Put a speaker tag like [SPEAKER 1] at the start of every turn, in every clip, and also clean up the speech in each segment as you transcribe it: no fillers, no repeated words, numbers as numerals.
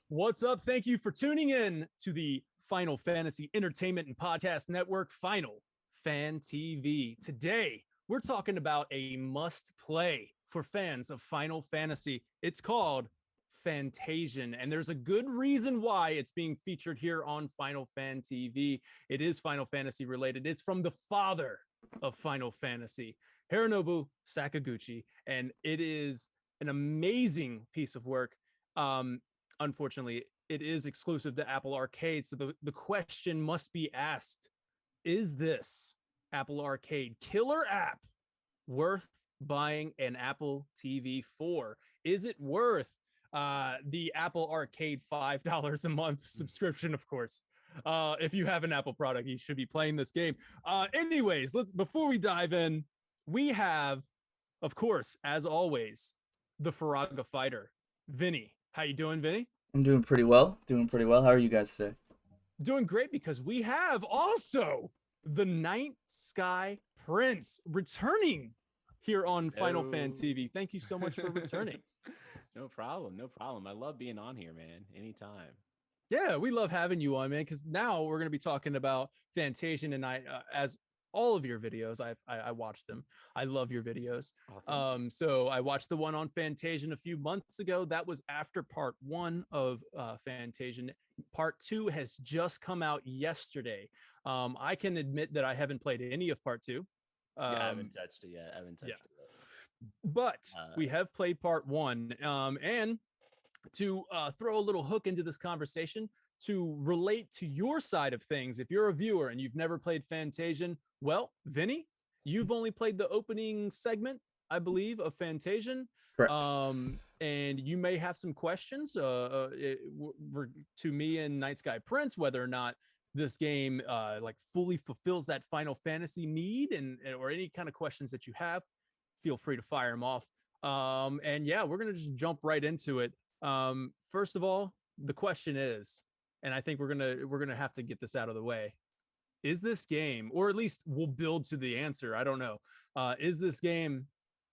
[SPEAKER 1] What's up? Thank you for tuning in to the Final Fantasy Entertainment and Podcast Network Final Fan TV. Today, we're talking about a must play for fans of Final Fantasy. It's called Fantasian, and there's a good reason why it's being featured here on Final Fan TV. It is Final Fantasy related. It's from the father of Final Fantasy, Hironobu Sakaguchi, and it is an amazing piece of work. Unfortunately, it is exclusive to Apple Arcade. So the question must be asked, is this Apple Arcade killer app worth buying an Apple TV for? Is it worth the Apple Arcade $5 a month subscription? Of course. If you have an Apple product, you should be playing this game. Anyways, before we dive in, we have, of course, as always, the Faraga fighter, Vinny. How you doing, Vinny?
[SPEAKER 2] I'm doing pretty well. Doing pretty well. How are you guys today?
[SPEAKER 1] Doing great because we have also the Night Sky Prince returning here on Final Fan
[SPEAKER 3] Hello.
[SPEAKER 1] TV. Thank you so much for returning.
[SPEAKER 3] No problem. No problem. I love being on here, man. Anytime.
[SPEAKER 1] Yeah, we love having you on, man, because now we're going to be talking about Fantasian, and as all of your videos, I watched them. I love your videos.
[SPEAKER 3] Oh, thank you.
[SPEAKER 1] So I watched the one on Fantasian a few months ago. That was after part one of Fantasian. Part two has just come out yesterday. I can admit that I haven't played any of part two.
[SPEAKER 3] Yeah, I
[SPEAKER 1] Um,
[SPEAKER 3] haven't touched it yet. I haven't touched
[SPEAKER 1] yeah,
[SPEAKER 3] it yet.
[SPEAKER 1] but we have played part one. And to throw a little hook into this conversation to relate to your side of things. If you're a viewer and you've never played Fantasian, well, Vinny, you've only played the opening segment, I believe, of Fantasian.
[SPEAKER 2] Correct.
[SPEAKER 1] And you may have some questions to me and Night Sky Prince, whether or not this game like fully fulfills that Final Fantasy need, and or any kind of questions that you have, feel free to fire them off. And yeah, we're gonna just jump right into it. First of all, the question is, and I think we're gonna have to get this out of the way. Is this game, or at least we'll build to the answer, I don't know, is this game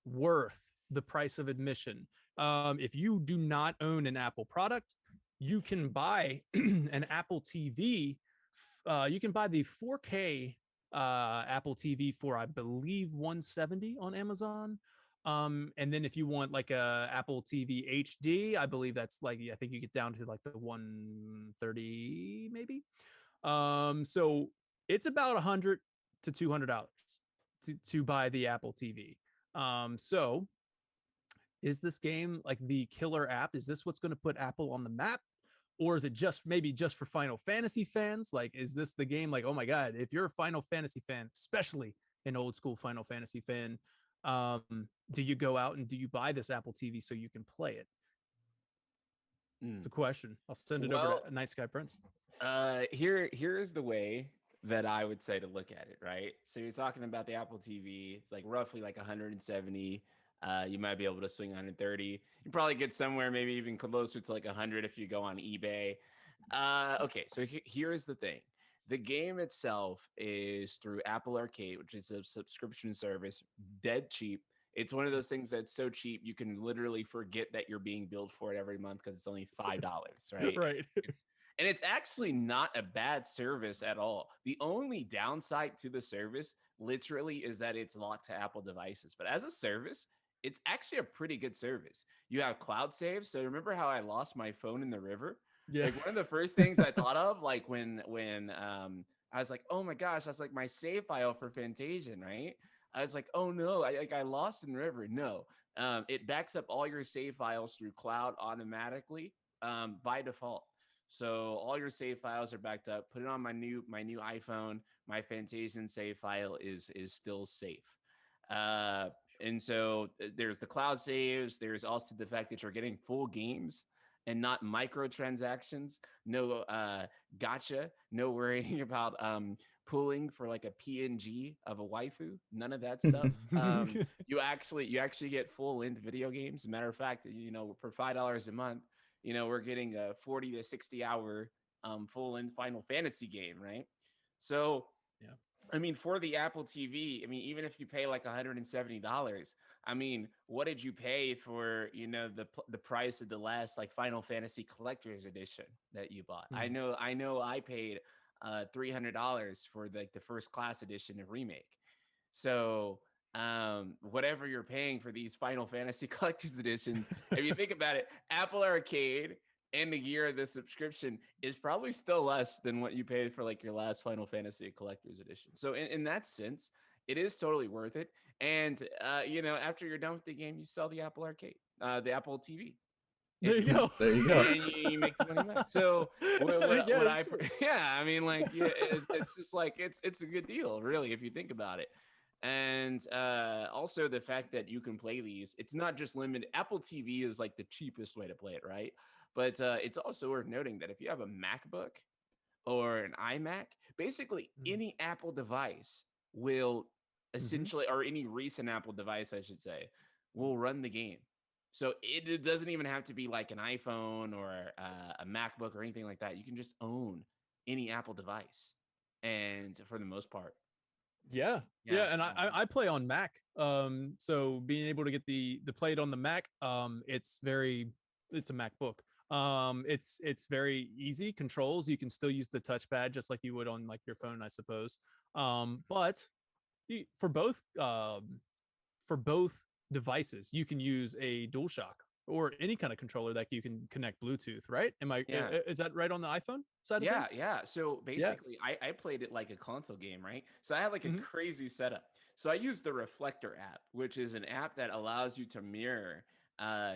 [SPEAKER 1] worth the price of admission? If you do not own an Apple product, you can buy an Apple TV. You can buy the 4K Apple TV for, I believe, 170 on Amazon. And then if you want like a Apple TV HD, I believe that's like, I think you get down to like the 130 maybe. So it's about $100 to $200 to buy the Apple TV. So is this game like the killer app? Is this what's going to put Apple on the map? Or is it just maybe just for Final Fantasy fans? Like, is this the game? Like, oh my God, if you're a Final Fantasy fan, especially an old school Final Fantasy fan, do you go out and do you buy this Apple TV so you can play it? It's
[SPEAKER 3] Mm.
[SPEAKER 1] a question. I'll send it over to
[SPEAKER 3] Well,
[SPEAKER 1] Night Sky Prince.
[SPEAKER 3] here is the way that I would say to look at it, right? So you're talking about the Apple TV. It's like roughly like 170. You might be able to swing 130. You probably get somewhere maybe even closer to like 100 if you go on eBay. Okay, so here's the thing. The game itself is through Apple Arcade, which is a subscription service, dead cheap. It's one of those things that's so cheap you can literally forget that you're being billed for it every month because it's only $5, right?
[SPEAKER 1] Right.
[SPEAKER 3] It's and it's actually not a bad service at all. The only downside to the service literally is that it's locked to Apple devices. But as a service, it's actually a pretty good service. You have cloud saves. So remember how I lost my phone in the river?
[SPEAKER 1] Yeah.
[SPEAKER 3] Like one of the first things I thought of, like when I was like, oh my gosh, that's like my save file for Fantasian, right? I was like, oh no, I lost in the river. No, it backs up all your save files through cloud automatically by default. So all your save files are backed up. Put it on my new iPhone. My Fantasian save file is still safe. Uh, and so there's the cloud saves. There's also the fact that you're getting full games and not microtransactions. No gotcha. No worrying about pulling for like a PNG of a waifu. None of that stuff. You actually get full length video games. Matter of fact, for $5 a month, we're getting a 40 to 60 hour full length Final Fantasy game, right? So
[SPEAKER 1] Yeah.
[SPEAKER 3] I mean, for the Apple TV, I mean, even if you pay like $170, I mean, what did you pay for, the price of the last like Final Fantasy Collector's Edition that you bought? I
[SPEAKER 1] Mm.
[SPEAKER 3] know, I paid $300 for the first class edition of Remake. So, whatever you're paying for these Final Fantasy Collector's Editions, if you think about it, Apple Arcade and the year of the subscription is probably still less than what you paid for like your last Final Fantasy Collector's Edition. So in that sense, it is totally worth it. And after you're done with the game, you sell the Apple Arcade, the Apple TV,
[SPEAKER 1] There
[SPEAKER 3] if you
[SPEAKER 1] you
[SPEAKER 3] want,
[SPEAKER 1] go.
[SPEAKER 2] There you go.
[SPEAKER 3] and you make the money back. So what
[SPEAKER 1] Yeah,
[SPEAKER 3] I
[SPEAKER 1] sure.
[SPEAKER 3] yeah, I mean like yeah, it's just like it's a good deal really if you think about it. And also the fact that you can play these, it's not just limited. Apple TV is like the cheapest way to play it, right? But it's also worth noting that if you have a MacBook or an iMac, basically any Apple device will
[SPEAKER 1] Mm-hmm.
[SPEAKER 3] essentially, or any recent Apple device, I should say, will run the game. So it doesn't even have to be like an iPhone or a MacBook or anything like that. You can just own any Apple device, and for the most part,
[SPEAKER 1] Yeah,
[SPEAKER 3] yeah.
[SPEAKER 1] yeah, and I play on Mac. So being able to get the play it on the Mac, it's a MacBook. It's very easy controls. You can still use the touchpad just like you would on like your phone, I suppose. But for both devices, you can use a DualShock or any kind of controller that you can connect Bluetooth. Right?
[SPEAKER 3] Yeah.
[SPEAKER 1] Is that right on the iPhone side of
[SPEAKER 3] Yeah,
[SPEAKER 1] things?
[SPEAKER 3] yeah. So
[SPEAKER 1] Yeah.
[SPEAKER 3] basically, I played it like a console game, right? So I had like a
[SPEAKER 1] Hmm.
[SPEAKER 3] crazy setup. So I used the Reflector app, which is an app that allows you to mirror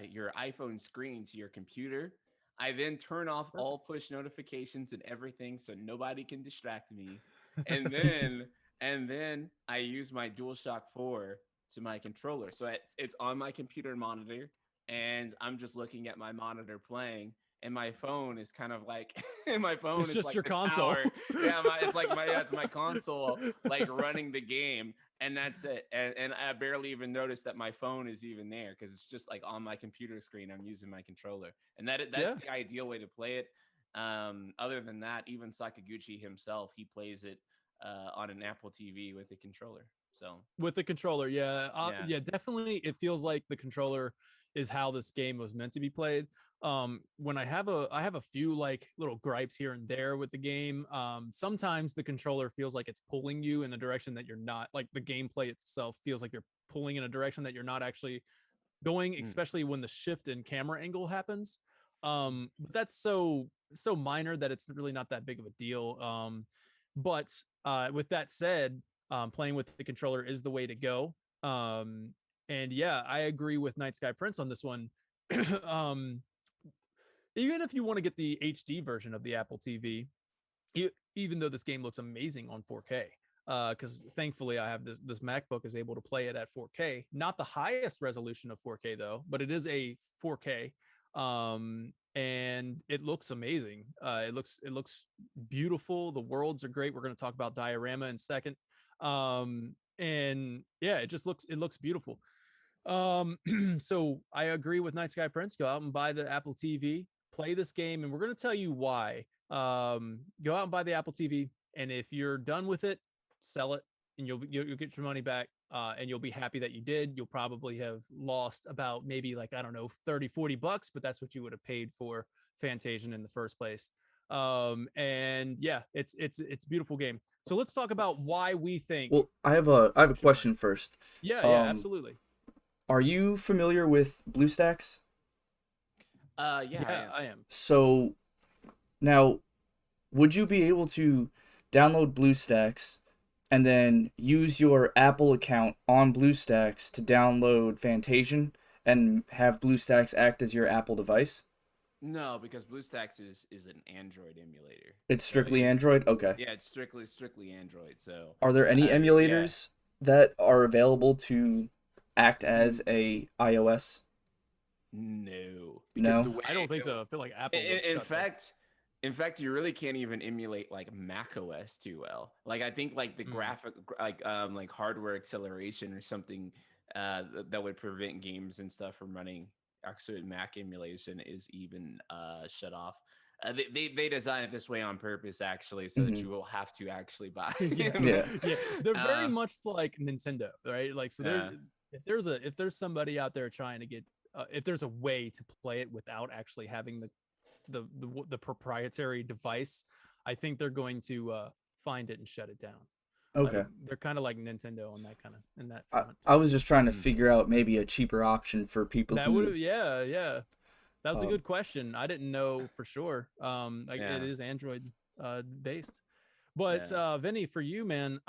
[SPEAKER 3] your iPhone screen to your computer. I then turn off all
[SPEAKER 1] Perfect.
[SPEAKER 3] push notifications and everything so nobody can distract me. And then I use my DualShock 4 to my controller. So it's on my computer monitor and I'm just looking at my monitor playing and my phone is kind of like my phone
[SPEAKER 1] It's
[SPEAKER 3] is
[SPEAKER 1] just
[SPEAKER 3] like
[SPEAKER 1] your
[SPEAKER 3] the
[SPEAKER 1] console.
[SPEAKER 3] tower. It's my console like running the game, and that's it. And I barely even notice that my phone is even there because it's just like on my computer screen. I'm using my controller, and that's
[SPEAKER 1] Yeah.
[SPEAKER 3] the ideal way to play it. Other than that, even Sakaguchi himself, he plays it on an Apple TV with a controller. So
[SPEAKER 1] With the controller, yeah,
[SPEAKER 3] yeah.
[SPEAKER 1] yeah, definitely. It feels like the controller is how this game was meant to be played. When I have a few like little gripes here and there with the game. Sometimes the controller feels like it's pulling you in the direction that you're not. Like the gameplay itself feels like you're pulling in a direction that you're not actually going,
[SPEAKER 3] Mm.
[SPEAKER 1] especially when the shift in camera angle happens. But that's so minor that it's really not that big of a deal. But with that said, playing with the controller is the way to go. And yeah, I agree with Night Sky Prince on this one. um, Even if you want to get the HD version of the Apple TV, even though this game looks amazing on 4K, because thankfully I have this MacBook is able to play it at 4K. Not the highest resolution of 4K though, but it is a 4K, and it looks amazing. It looks beautiful. The worlds are great. We're going to talk about diorama in a second, and yeah, it looks beautiful. So I agree with Night Sky Prince. Go out and buy the Apple TV, play this game, and we're going to tell you why. Go out and buy the Apple TV, and if you're done with it, sell it, and you'll get your money back. And you'll be happy that you did. You'll probably have lost about maybe like, I don't know, 30-40 bucks, but that's what you would have paid for Fantasian in the first place. And yeah, it's a beautiful game. So let's talk about why we think
[SPEAKER 2] Well, I have a
[SPEAKER 1] should win.
[SPEAKER 2] question first.
[SPEAKER 1] Yeah,
[SPEAKER 2] Um,
[SPEAKER 1] absolutely.
[SPEAKER 2] are you familiar with BlueStacks?
[SPEAKER 3] Yeah, I
[SPEAKER 1] Yeah,
[SPEAKER 3] am.
[SPEAKER 1] I am.
[SPEAKER 2] So now, would you be able to download BlueStacks and then use your Apple account on BlueStacks to download Fantasian and have BlueStacks act as your Apple device?
[SPEAKER 3] No, because BlueStacks is an Android emulator.
[SPEAKER 2] It's
[SPEAKER 3] So
[SPEAKER 2] strictly Android? Okay.
[SPEAKER 3] yeah, it's strictly Android. So
[SPEAKER 2] Are there any
[SPEAKER 3] yeah,
[SPEAKER 2] emulators that are available to act as
[SPEAKER 3] N-
[SPEAKER 2] a iOS?
[SPEAKER 3] no, because the
[SPEAKER 2] No.
[SPEAKER 3] way
[SPEAKER 1] I don't think so. I feel like Apple would
[SPEAKER 3] in
[SPEAKER 1] shut the.
[SPEAKER 3] fact, you really can't even emulate like Mac OS too well. Like I think like the
[SPEAKER 1] Mm.
[SPEAKER 3] graphic like hardware acceleration or something that would prevent games and stuff from running actually Mac emulation is even shut off. They design it this way on purpose, actually, so that
[SPEAKER 2] Hmm.
[SPEAKER 3] you will have to actually buy
[SPEAKER 1] Yeah,
[SPEAKER 3] them.
[SPEAKER 2] Yeah.
[SPEAKER 1] yeah, they're very
[SPEAKER 3] uh,
[SPEAKER 1] much like Nintendo, right? Like, so there,
[SPEAKER 3] yeah,
[SPEAKER 1] if there's somebody out there trying to get, if there's a way to play it without actually having the proprietary device, I think they're going to find it and shut it down.
[SPEAKER 2] Okay.
[SPEAKER 1] They're kind of like Nintendo on that kind of in that
[SPEAKER 2] I,
[SPEAKER 1] front.
[SPEAKER 2] I was just trying to
[SPEAKER 3] mm,
[SPEAKER 2] figure out maybe a cheaper option for people
[SPEAKER 1] That
[SPEAKER 2] who
[SPEAKER 1] would, yeah, yeah. That was a
[SPEAKER 2] um
[SPEAKER 1] good question. I didn't know for sure. Like it
[SPEAKER 3] yeah,
[SPEAKER 1] is Android based. But
[SPEAKER 3] yeah.
[SPEAKER 1] Vinny, for you, man,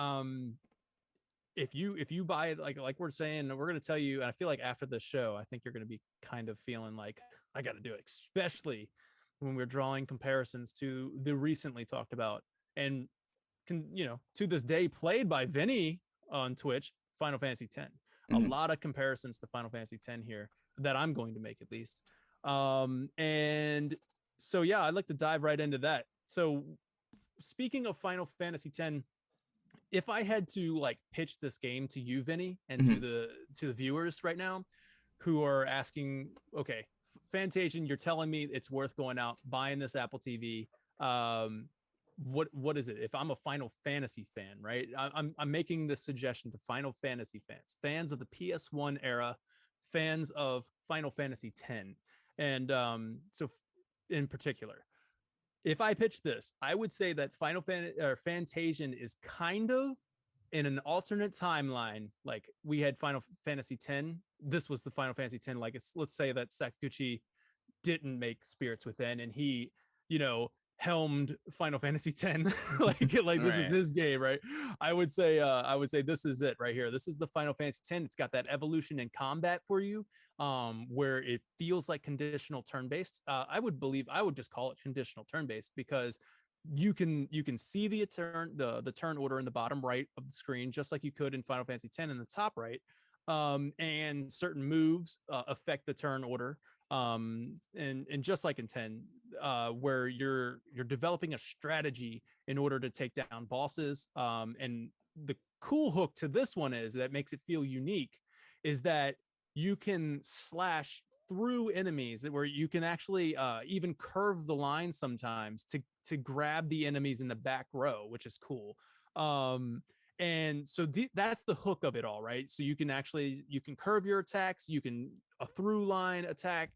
[SPEAKER 1] if you buy it, like we're saying, we're gonna tell you, and I feel like after the show, I think you're gonna be kind of feeling like I gotta do it, especially when we're drawing comparisons to the recently talked about and to this day played by Vinny on Twitch, Final Fantasy X. A
[SPEAKER 2] mhm,
[SPEAKER 1] lot of comparisons to Final Fantasy X here that I'm going to make at least. And so yeah, I'd like to dive right into that. So speaking of Final Fantasy X, if I had to like pitch this game to you, Vinny, and
[SPEAKER 2] mhm,
[SPEAKER 1] to the viewers right now who are asking, okay, Fantasian, you're telling me it's worth going out buying this Apple TV. Um, what is it? If I'm a Final Fantasy fan, right? I'm making this suggestion to Final Fantasy fans, fans of the PS1 era, fans of Final Fantasy X, and so in particular, if I pitch this, I would say that Fantasian is kind of in an alternate timeline. Like we had Final Fantasy X. This was the Final Fantasy X. Like let's say that Sakaguchi didn't make Spirits Within, and he, you know, helmed Final Fantasy X. like this is
[SPEAKER 3] Right.
[SPEAKER 1] his game, right? I would say this is it right here. This is the Final Fantasy X. It's got that evolution in combat for you, where it feels like conditional turn-based. I would just call it conditional turn-based because you can see the turn order in the bottom right of the screen just like you could in Final Fantasy X in the top right. And certain moves affect the turn order, and just like in 10, where you're developing a strategy in order to take down bosses. And the cool hook to this one is that makes it feel unique is that you can slash through enemies where you can actually even curve the line sometimes to grab the enemies in the back row, which is cool. And so that's the hook of it all, right? So you can curve your attacks, you can a through line attack,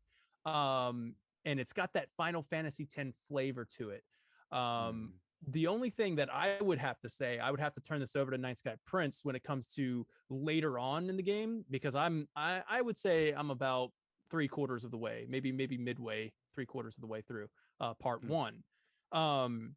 [SPEAKER 1] um, and it's got that Final Fantasy X flavor to it. Um,
[SPEAKER 3] Mm.
[SPEAKER 1] the only thing that I would have to say, I would have to turn this over to Night Sky Prince when it comes to later on in the game, because I would say I'm about 3/4 of the way, maybe midway, 3/4 of the way through part
[SPEAKER 3] Mm.
[SPEAKER 1] one. Um,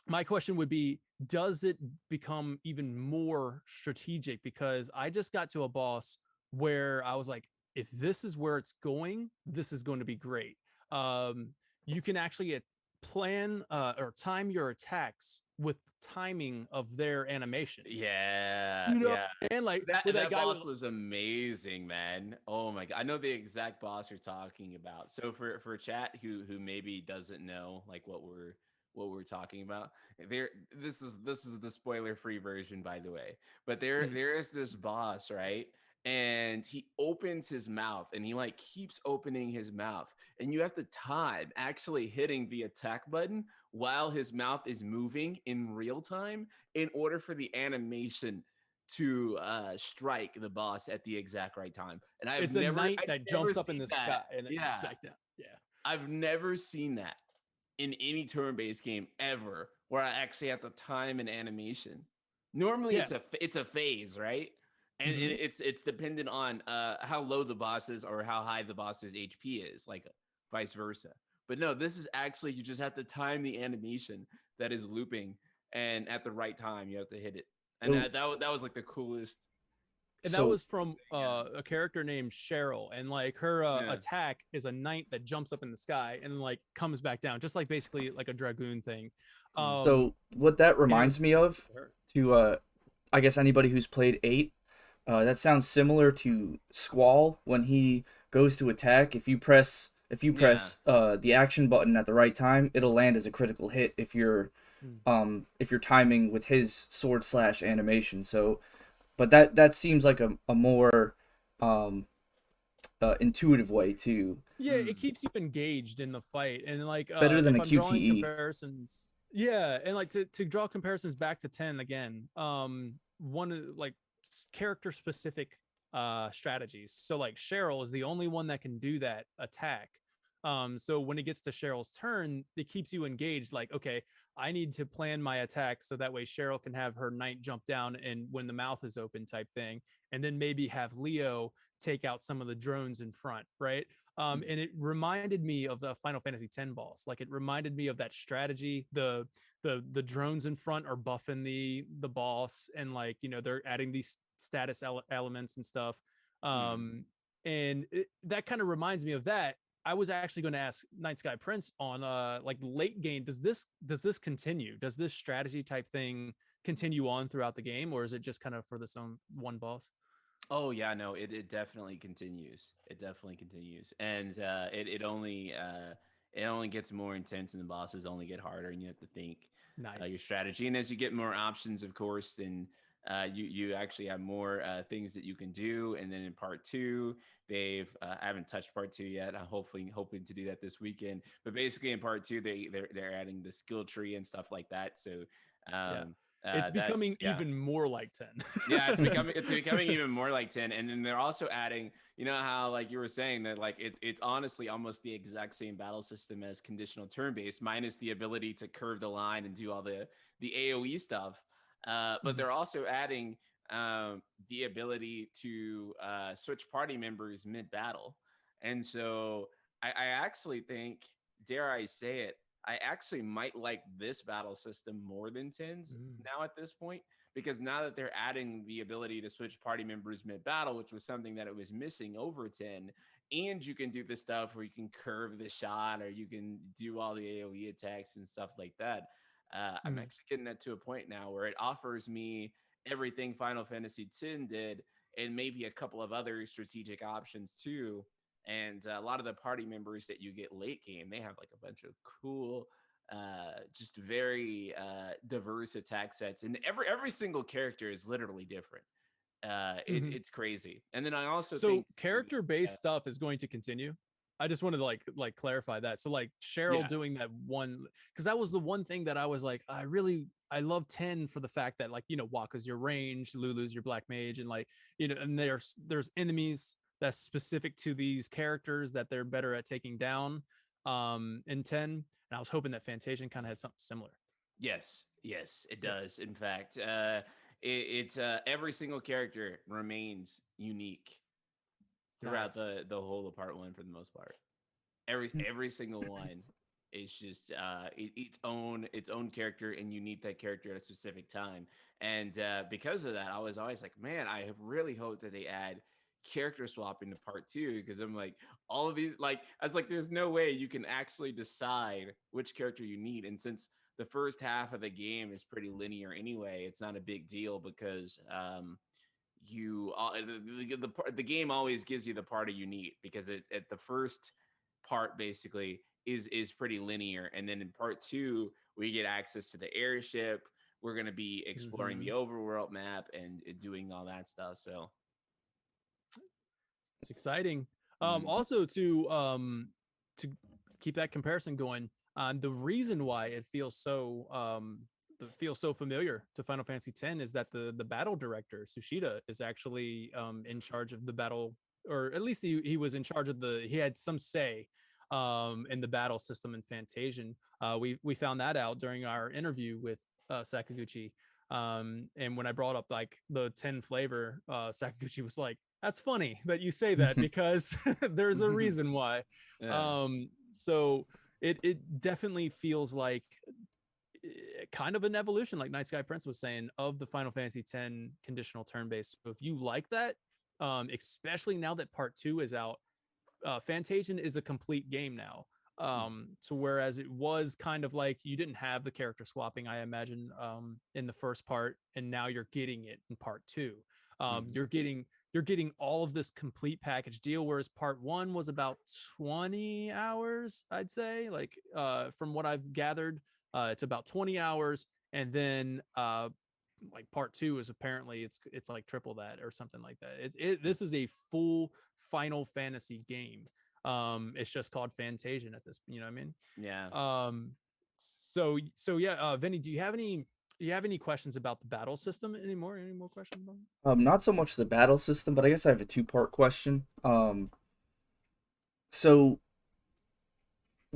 [SPEAKER 1] my question would be, does it become even more strategic? Because I just got to a boss where I was like, if this is where it's going, this is going to be great. um you can actually plan or time your attacks with timing of their animation,
[SPEAKER 3] Yeah,
[SPEAKER 1] you know.
[SPEAKER 3] yeah.
[SPEAKER 1] And like
[SPEAKER 3] That
[SPEAKER 1] with that
[SPEAKER 3] that
[SPEAKER 1] guy with
[SPEAKER 3] boss was amazing, man. Oh my god. I know the exact boss you're talking about. So for chat who maybe doesn't know like what we're talking about, there this is the spoiler-free version, by the way. But
[SPEAKER 1] Mhm.
[SPEAKER 3] there is this boss, right? And he opens his mouth and he like keeps opening his mouth. And you have to time actually hitting the attack button while his mouth is moving in real time in order for the animation to strike the boss at the exact right time. And
[SPEAKER 1] It's a knight
[SPEAKER 3] I've
[SPEAKER 1] that
[SPEAKER 3] never
[SPEAKER 1] jumps up in
[SPEAKER 3] seen
[SPEAKER 1] the
[SPEAKER 3] that.
[SPEAKER 1] sky and it comes
[SPEAKER 3] Yeah,
[SPEAKER 1] back down. Yeah,
[SPEAKER 3] I've never seen that in any turn-based game ever, where I actually have to time an animation. Normally,
[SPEAKER 1] yeah.
[SPEAKER 3] it's a phase, right? And
[SPEAKER 1] Hmm.
[SPEAKER 3] it's dependent on how low the boss is or how high the boss's HP is, like vice versa. But no, this is actually you just have to time the animation that is looping, and at the right time you have to hit it. And
[SPEAKER 2] so
[SPEAKER 3] that was like the coolest
[SPEAKER 1] And that
[SPEAKER 2] so
[SPEAKER 1] was from
[SPEAKER 3] thing.
[SPEAKER 1] a character named Cheryl, and like her
[SPEAKER 3] Yeah.
[SPEAKER 1] attack is a knight that jumps up in the sky and like comes back down, just like basically like a dragoon thing.
[SPEAKER 3] Mm.
[SPEAKER 1] Um,
[SPEAKER 2] so what that
[SPEAKER 1] and it
[SPEAKER 2] reminds
[SPEAKER 1] was
[SPEAKER 2] me of
[SPEAKER 1] her.
[SPEAKER 2] to I guess anybody who's played 8, that sounds similar to Squall when he goes to attack. If you
[SPEAKER 3] Yeah.
[SPEAKER 2] press the action button at the right time, it'll land as a critical hit
[SPEAKER 1] Mm.
[SPEAKER 2] if you're timing with his sword slash animation. So, but that seems like a more um intuitive way too.
[SPEAKER 1] Yeah, it
[SPEAKER 3] Mm.
[SPEAKER 1] keeps you engaged in the fight. And like
[SPEAKER 2] Better than
[SPEAKER 1] if
[SPEAKER 2] a
[SPEAKER 1] I'm drawing
[SPEAKER 2] QTE.
[SPEAKER 1] comparisons, yeah, and like to draw comparisons back to 10 again, one of like character specific strategies. So like Cheryl is the only one that can do that attack. So when it gets to Cheryl's turn, it keeps you engaged, like, okay, I need to plan my attack so that way Cheryl can have her knight jump down and when the mouth is open type thing, and then maybe have Leo take out some of the drones in front, right?
[SPEAKER 3] Mm.
[SPEAKER 1] And it reminded me of the Final Fantasy X boss. Like it reminded me of that strategy. The drones in front are buffing the boss, and like they're adding these status elements and stuff.
[SPEAKER 3] Mm.
[SPEAKER 1] Um, and that kind of reminds me of that. I was actually going to ask Night Sky Prince on like late game. Does this continue? Does this strategy type thing continue on throughout the game, or is it just kind of for this own one boss?
[SPEAKER 3] Oh yeah, no, it definitely continues. It definitely continues, and it only gets more intense, and the bosses only get harder, and you have to think your
[SPEAKER 1] Nice.
[SPEAKER 3] strategy. And as you get more options, of course, then you actually have more things that you can do. And then in part two, I haven't touched part two yet. I'm hoping to do that this weekend. But basically, in part two, they're adding the skill tree and stuff like that. So
[SPEAKER 1] Yeah.
[SPEAKER 3] um,
[SPEAKER 1] It's
[SPEAKER 3] that's
[SPEAKER 1] becoming
[SPEAKER 3] yeah.
[SPEAKER 1] even more like
[SPEAKER 3] Yeah,
[SPEAKER 1] 10.
[SPEAKER 3] it's becoming even more like 10. And then they're also adding, you know how like you were saying that like it's honestly almost the exact same battle system as conditional turn-based, minus the ability to curve the line and do all the AoE stuff. But
[SPEAKER 1] Mhm.
[SPEAKER 3] they're also adding the ability to switch party members mid-battle. And so I actually think, dare I say it, I actually might like this battle system more than 10's
[SPEAKER 1] Mm.
[SPEAKER 3] now at this point, because now that they're adding the ability to switch party members mid battle, which was something that it was missing over 10, and you can do the stuff where you can curve the shot or you can do all the AoE attacks and stuff like that. I'm
[SPEAKER 1] Mm.
[SPEAKER 3] actually getting that to a point now where it offers me everything Final Fantasy X did, and maybe a couple of other strategic options too. And a lot of the party members that you get late game, they have like a bunch of cool just very diverse attack sets, and every single character is literally different.
[SPEAKER 1] Mhm.
[SPEAKER 3] It's crazy. And then I also
[SPEAKER 1] So
[SPEAKER 3] think too,
[SPEAKER 1] character based stuff is going to continue. I just wanted to like clarify that. So like Cheryl
[SPEAKER 3] yeah,
[SPEAKER 1] doing that one, because that was the one thing that I was like, I love 10 for the fact that like Waka's your range, Lulu's your black mage, and like and there's enemies that's specific to these characters that they're better at taking down in 10. And I was hoping that Fantasian kind of had something similar.
[SPEAKER 3] yes, it
[SPEAKER 1] Yeah,
[SPEAKER 3] does. In fact, it's every single character remains unique throughout
[SPEAKER 1] nice.
[SPEAKER 3] the whole of part one for the most part.
[SPEAKER 2] Hmm.
[SPEAKER 3] Every single one is just its own character, and you need that character at a specific time. And because of that, I was always like, man, I have really hoped that they add character swapping to part two, because I'm like, all of these, like, I was like, there's no way you can actually decide which character you need. And since the first half of the game is pretty linear anyway, it's not a big deal, because the game always gives you the party you need, because it at the first part basically is pretty linear, and then in part two we get access to the airship. We're going to be exploring the
[SPEAKER 1] Hmm.
[SPEAKER 3] overworld map and doing all that stuff. So
[SPEAKER 1] It's exciting.
[SPEAKER 3] mm,
[SPEAKER 1] Also to keep that comparison going, the reason why it feels so familiar to Final Fantasy X is that the battle director Sushida is actually in charge of the battle, or at least he was in charge of he had some say in the battle system in Fantasian. We found that out during our interview with Sakaguchi. And when I brought up like the 10 flavor, Sakaguchi was like, that's funny that you say that because there's a reason why.
[SPEAKER 3] yeah.
[SPEAKER 1] So it definitely feels like kind of an evolution, like Night Sky Prince was saying, of the Final Fantasy X conditional turn based. So if you like that, especially now that part two is out, Fantasian is a complete game now. So whereas it was kind of like you didn't have the character swapping, I imagine, in the first part, and now you're getting it in part two.
[SPEAKER 3] Mhm.
[SPEAKER 1] You're getting all of this complete package deal, whereas part one was about 20 hours, I'd say. Like from what I've gathered, it's about 20 hours, and then like part 2 is apparently it's like triple that or something like that. This is a full Final Fantasy game. It's just called Fantasian at this, you know what I mean?
[SPEAKER 3] Yeah.
[SPEAKER 1] So yeah, Vinny, do you have any questions about the battle system anymore? Any more questions about it?
[SPEAKER 2] Not so much the battle system, but I guess I have a two-part question. So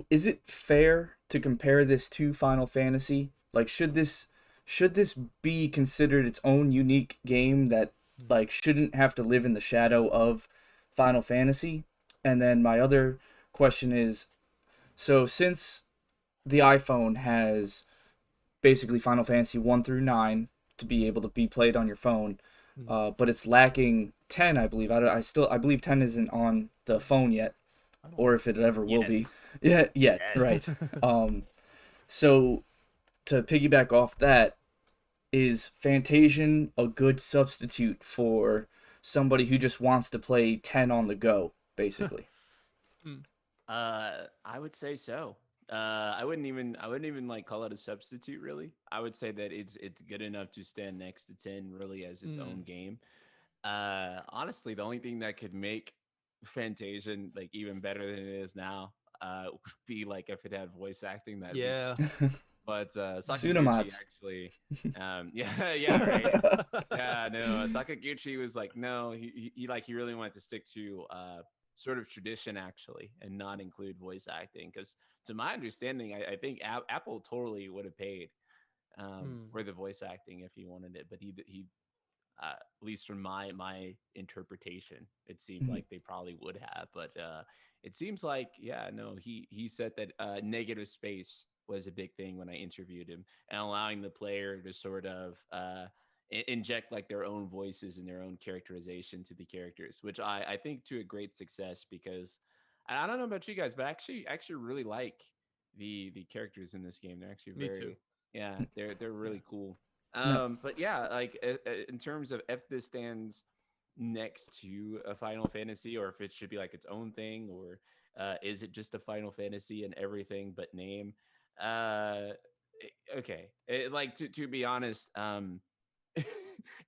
[SPEAKER 2] is it fair to compare this to Final Fantasy? Like, should this be considered its own unique game that like shouldn't have to live in the shadow of Final Fantasy? And then my other question is, so since the iPhone has basically Final Fantasy 1 through 9 to be able to be played on your phone,
[SPEAKER 1] Hmm.
[SPEAKER 2] but it's lacking 10, I believe. I believe 10 isn't on the phone yet,
[SPEAKER 1] I don't
[SPEAKER 2] or
[SPEAKER 1] think
[SPEAKER 2] if it ever will be.
[SPEAKER 3] Yet.
[SPEAKER 2] Yeah, yet,
[SPEAKER 3] Yet.
[SPEAKER 2] right. So to piggyback off that, is Fantasian a good substitute for somebody who just wants to play 10 on the go, basically?
[SPEAKER 1] Hmm.
[SPEAKER 3] I would say so. I wouldn't even like call it a substitute really. I would say that it's good enough to stand next to 10 really as its own
[SPEAKER 1] Hmm.
[SPEAKER 3] game. Honestly, the only thing that could make Fantasian like even better than it is now would be like if it had voice acting, that'd be
[SPEAKER 1] Yeah.
[SPEAKER 3] cool. But Sakaguchi
[SPEAKER 2] Tsunomats.
[SPEAKER 3] actually, yeah, yeah, right. Yeah, no, Sakaguchi was like, no, he like he really wanted to stick to sort of tradition actually, and not include voice acting. Because to my understanding, I think Apple totally would have paid
[SPEAKER 1] Hmm.
[SPEAKER 3] for the voice acting if he wanted it, but he at least from my interpretation, it seemed like they probably would have. But it seems like, yeah, no, he said that negative space was a big thing when I interviewed him, and allowing the player to sort of inject like their own voices and their own characterization to the characters, which I think to a great success. Because I don't know about you guys, but I actually really like the characters in this game. They're actually
[SPEAKER 1] Me too.
[SPEAKER 3] very, yeah, they're
[SPEAKER 1] Yeah.
[SPEAKER 3] really cool.
[SPEAKER 2] No.
[SPEAKER 3] But yeah, like in terms of if this stands next to a Final Fantasy, or if it should be like its own thing, or is it just a Final Fantasy and everything but name? Uh, okay, like to be honest,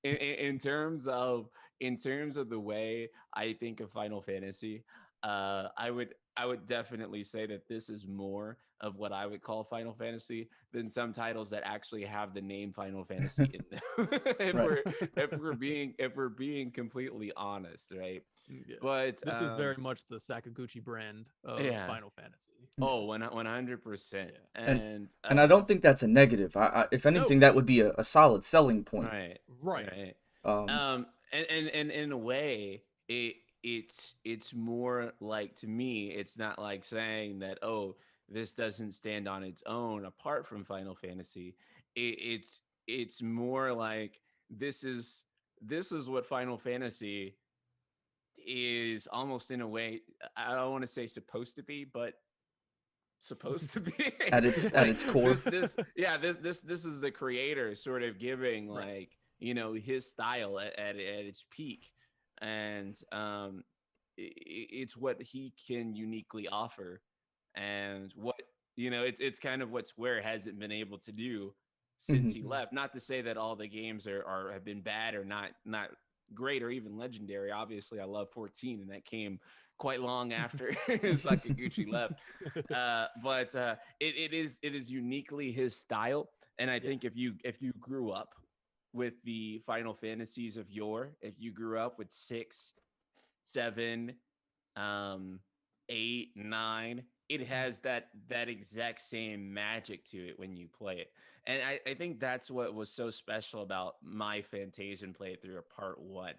[SPEAKER 3] in terms of the way I think of Final Fantasy, I would definitely say that this is more of what I would call Final Fantasy than some titles that actually have the name Final Fantasy in them. if
[SPEAKER 2] Right.
[SPEAKER 3] we're if we're being completely honest, right?
[SPEAKER 1] Yeah.
[SPEAKER 3] But
[SPEAKER 1] This is very much the Sakaguchi brand of
[SPEAKER 3] yeah.
[SPEAKER 1] Final Fantasy.
[SPEAKER 2] Yeah.
[SPEAKER 3] Oh, 100%.
[SPEAKER 1] Yeah.
[SPEAKER 2] And
[SPEAKER 3] And
[SPEAKER 2] and I don't think that's a negative. If
[SPEAKER 1] No.
[SPEAKER 2] anything, that would be a solid selling point.
[SPEAKER 3] right,
[SPEAKER 1] Right.
[SPEAKER 3] right.
[SPEAKER 2] Um,
[SPEAKER 3] And in a way, it's more like, to me, it's not like saying that, oh, this doesn't stand on its own apart from Final Fantasy. It's more like this is what Final Fantasy is, almost in a way. I don't want to say supposed to be, but supposed to be.
[SPEAKER 2] at
[SPEAKER 3] Like
[SPEAKER 2] its core.
[SPEAKER 3] this is the creator sort of giving,
[SPEAKER 1] Right.
[SPEAKER 3] like, his style at its peak. And it's what he can uniquely offer, and what, it's kind of what Square hasn't been able to do since
[SPEAKER 2] Mhm.
[SPEAKER 3] he left. Not to say that all the games are have been bad, or not great, or even legendary. Obviously, I love 14, and that came quite long after Sakaguchi left. But it is uniquely his style, and I
[SPEAKER 1] Yeah.
[SPEAKER 3] think if you grew up with the Final Fantasies of yore, if you grew up with 6, 7, um, 8, 9, it has that exact same magic to it when you play it. And I think that's what was so special about my Fantasian playthrough of part one,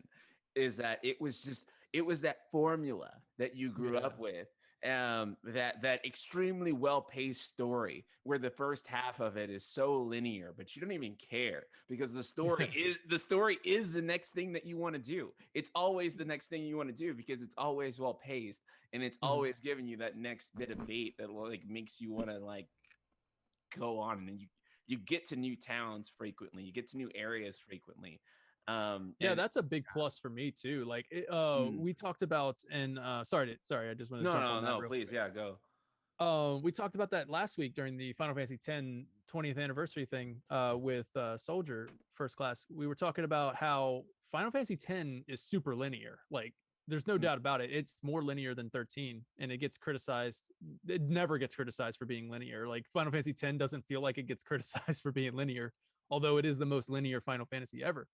[SPEAKER 3] is that it was that formula that you grew
[SPEAKER 1] Yeah.
[SPEAKER 3] up with, that extremely well-paced story, where the first half of it is so linear, but you don't even care, because the story is the next thing that you want to do. It's always the next thing you want to do, because it's always well-paced, and it's
[SPEAKER 1] Mhm.
[SPEAKER 3] always giving you that next bit of bait that, like, makes you want to, like, go on. And you get to new towns frequently, you get to new areas frequently.
[SPEAKER 1] Yeah,
[SPEAKER 3] And
[SPEAKER 1] that's a big plus for me too. Like
[SPEAKER 3] mm,
[SPEAKER 1] we talked about and sorry, I just want to
[SPEAKER 3] no,
[SPEAKER 1] jump
[SPEAKER 3] no,
[SPEAKER 1] on that
[SPEAKER 3] no,
[SPEAKER 1] real
[SPEAKER 3] please,
[SPEAKER 1] quick.
[SPEAKER 3] yeah, go.
[SPEAKER 1] We talked about that last week during the Final Fantasy X 20th anniversary thing with Soldier First Class, we were talking about how Final Fantasy X is super linear. Like, there's no
[SPEAKER 3] Mm.
[SPEAKER 1] doubt about it. It's more linear than 13, and it gets criticized. It never gets criticized for being linear. Like, Final Fantasy X doesn't feel like it gets criticized for being linear, although it is the most linear Final Fantasy ever.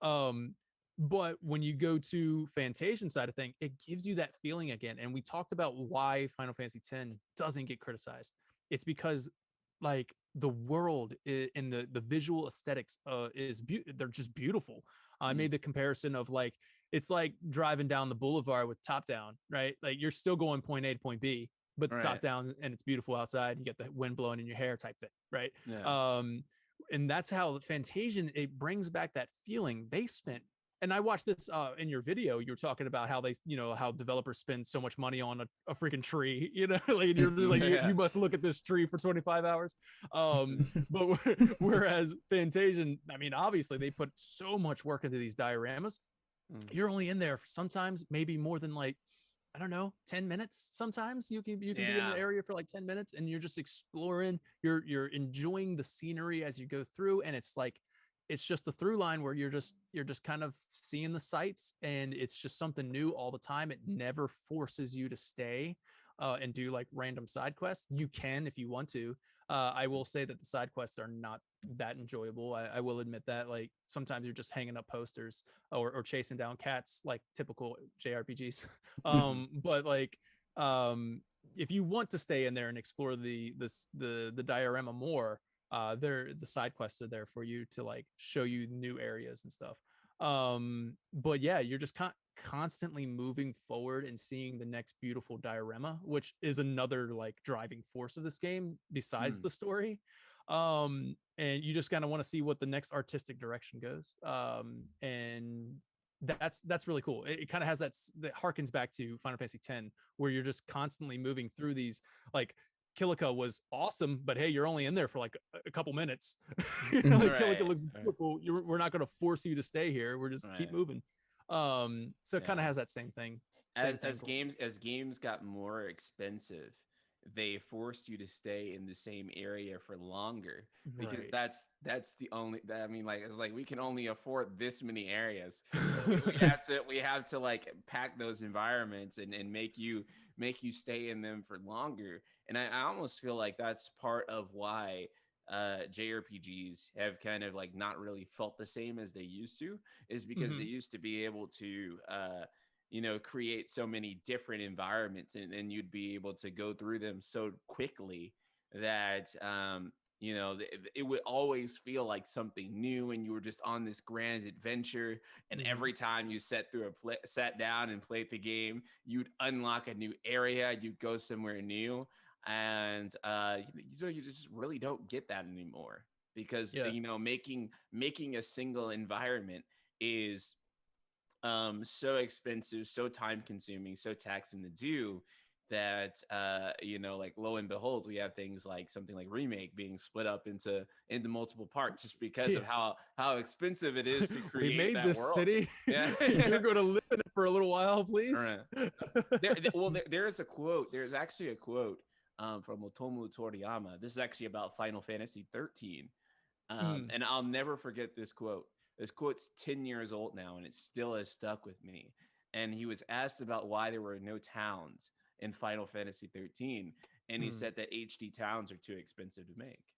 [SPEAKER 1] Um, but when you go to Fantasian side of thing, it gives you that feeling again. And we talked about why Final Fantasy X doesn't get criticized. It's because like the world and the visual aesthetics they're just beautiful. I
[SPEAKER 3] Mm.
[SPEAKER 1] made the comparison of like it's like driving down the boulevard with top down, right? Like you're still going point A to point B, but the top
[SPEAKER 3] Right.
[SPEAKER 1] down and it's beautiful outside. You get the wind blowing in your hair type thing, right?
[SPEAKER 3] Yeah.
[SPEAKER 1] And that's how Fantasian, it brings back that feeling. They spent, and I watched this in your video. You were talking about how they, how developers spend so much money on a freaking tree, like you're just like
[SPEAKER 3] Yeah.
[SPEAKER 1] you must look at this tree for 25 hours. But whereas Fantasian, I mean, obviously they put so much work into these dioramas.
[SPEAKER 3] Mm.
[SPEAKER 1] You're only in there for sometimes maybe more than like, I don't know, 10 minutes. Sometimes you can be in an
[SPEAKER 3] Yeah.
[SPEAKER 1] area for like 10 minutes and you're just exploring, you're enjoying the scenery as you go through. And it's like it's just a through line where you're just kind of seeing the sights, and it's just something new all the time. It never forces you to stay and do like random side quests. You can if you want to. I will say that the side quests are not that enjoyable. I will admit that. Like sometimes you're just hanging up posters or chasing down cats, like typical JRPGs. But like if you want to stay in there and explore the diorama more, the side quests are there for you to like show you new areas and stuff. But yeah, you're just constantly moving forward and seeing the next beautiful diorama, which is another like driving force of this game besides
[SPEAKER 3] Mm.
[SPEAKER 1] the story. And you just kind of want to see what the next artistic direction goes. And that's really cool. It kind of has that harkens back to Final Fantasy X, where you're just constantly moving through these. Like Kilika was awesome, but hey, you're only in there for like a couple minutes. Like Kilika
[SPEAKER 3] Right.
[SPEAKER 1] looks beautiful. We're not going to force you to stay here. We're just keep
[SPEAKER 3] Right.
[SPEAKER 1] moving. So it kind of
[SPEAKER 3] Yeah.
[SPEAKER 1] has that same thing.
[SPEAKER 3] As games got more expensive, they forced you to stay in the same area for longer, because
[SPEAKER 1] Right.
[SPEAKER 3] that's the only that, I mean, like, it's like we can only afford this many areas, so we have to like pack those environments and make you stay in them for longer. And I almost feel like that's part of why JRPGs have kind of like not really felt the same as they used to, is because they
[SPEAKER 1] Mhm.
[SPEAKER 3] used to be able to create so many different environments, and you'd be able to go through them so quickly that it would always feel like something new, and you were just on this grand adventure. And
[SPEAKER 1] Mhm.
[SPEAKER 3] every time you sat down and played the game, you'd unlock a new area, you'd go somewhere new. And you just really don't get that anymore, because
[SPEAKER 1] Yeah.
[SPEAKER 3] making a single environment is so expensive, so time consuming, so taxing to do, that like, lo and behold, we have things like something like Remake being split up into multiple parts, just because of
[SPEAKER 1] Yeah.
[SPEAKER 3] how expensive it is to
[SPEAKER 1] We
[SPEAKER 3] create
[SPEAKER 1] made
[SPEAKER 3] that
[SPEAKER 1] this
[SPEAKER 3] world.
[SPEAKER 1] city.
[SPEAKER 3] Yeah.
[SPEAKER 1] You're going to live in it for a little while, please.
[SPEAKER 3] Right. There's a quote. There's actually a quote from Otomo Toriyama. This is actually about Final Fantasy 13.
[SPEAKER 1] Mm.
[SPEAKER 3] And I'll never forget this quote. This quote's 10 years old now, and it still has stuck with me. And he was asked about why there were no towns in Final Fantasy 13. And he
[SPEAKER 1] Mm.
[SPEAKER 3] said that HD towns are too expensive to make.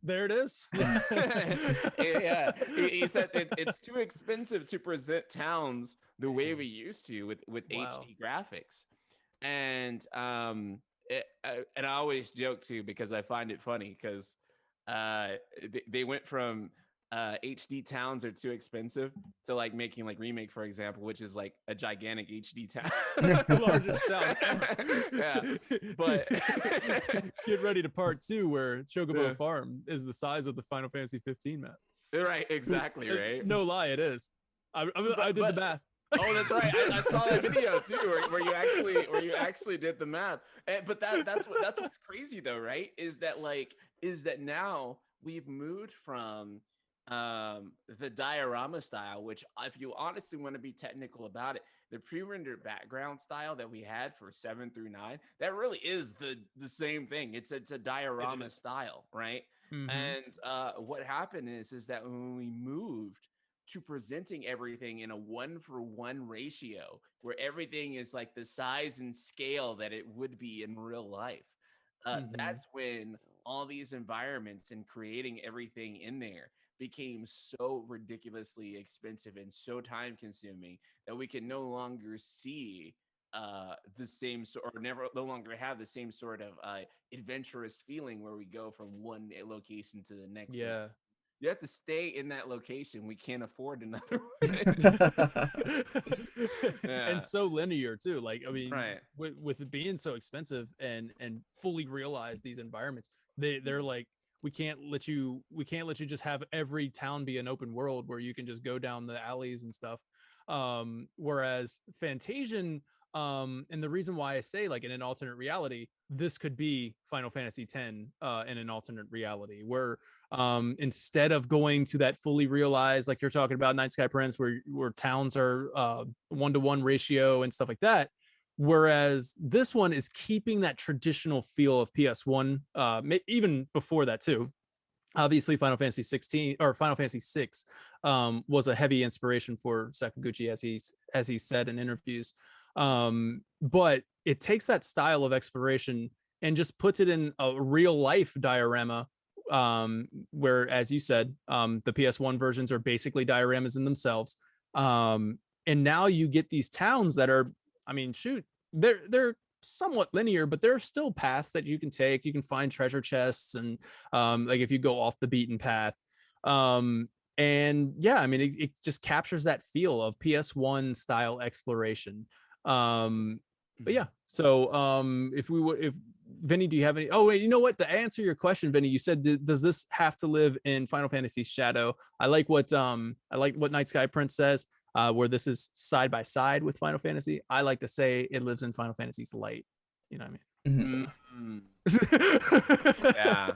[SPEAKER 1] There it is. Yeah.
[SPEAKER 3] Yeah, he said it's too expensive to present towns the way we used to with
[SPEAKER 1] Wow.
[SPEAKER 3] HD graphics. And and I always joke too, because I find it funny, because they went from HD towns are too expensive to like making like Remake, for example, which is like a gigantic HD town.
[SPEAKER 1] The largest town ever.
[SPEAKER 3] Yeah, but
[SPEAKER 1] Get ready to part two, where
[SPEAKER 3] yeah,
[SPEAKER 1] Chocobo Farm is the size of the Final Fantasy 15 map.
[SPEAKER 3] right, exactly, right.
[SPEAKER 1] No lie, it is. I did the
[SPEAKER 3] But
[SPEAKER 1] math.
[SPEAKER 3] oh, that's right. I saw that video too, where you actually did the math. But that's what's crazy though, right? Is that now we've moved from the diorama style, which if you honestly want to be technical about it, the pre-rendered background style that we had for 7 through 9, that really is the same thing. It's a
[SPEAKER 1] It
[SPEAKER 3] diorama
[SPEAKER 1] is.
[SPEAKER 3] style, right?
[SPEAKER 1] Mm-hmm.
[SPEAKER 3] And what happened is that when we moved to presenting everything in a 1-for-1 ratio, where everything is like the size and scale that it would be in real life,
[SPEAKER 1] Mm-hmm.
[SPEAKER 3] that's when all these environments and creating everything in there became so ridiculously expensive and so time consuming that we can no longer see the same sort, or never no longer have the same sort of adventurous feeling where we go from one location to the next location.
[SPEAKER 1] Yeah.
[SPEAKER 3] You have to stay in that location. We can't afford another one.
[SPEAKER 1] And
[SPEAKER 3] Yeah,
[SPEAKER 1] so linear too. Like, I mean,
[SPEAKER 3] right.
[SPEAKER 1] with it being so expensive and fully realize these environments, they're like, we can't let you just have every town be an open world where you can just go down the alleys and stuff. Whereas Fantasian, and the reason why I say like in an alternate reality, this could be Final Fantasy X in an alternate reality where instead of going to that fully realized, like you're talking about Night Sky Prince, where towns are 1-to-1 ratio and stuff like that, whereas this one is keeping that traditional feel of PS1, even before that too. Obviously Final Fantasy 16 or Final Fantasy 6 was a heavy inspiration for Sakaguchi, as he said in interviews. But it takes that style of exploration and just puts it in a real life diorama, where, as you said, the PS1 versions are basically dioramas in themselves. And now you get these towns that are, I mean, shoot, they're somewhat linear, but there are still paths that you can take. You can find treasure chests, and like if you go off the beaten path. Um, and yeah, I mean, it just captures that feel of PS1 style exploration. But yeah, so if we would, if Vinny, do you have any? Oh wait, you know what? To answer your question, Vinny, you said, does this have to live in Final Fantasy Shadow? I like what Night Sky Prince says, where this is side by side with Final Fantasy. I like to say it lives in Final Fantasy's light. You know what I mean?
[SPEAKER 2] Mhm.
[SPEAKER 1] So.
[SPEAKER 3] Mm, yeah.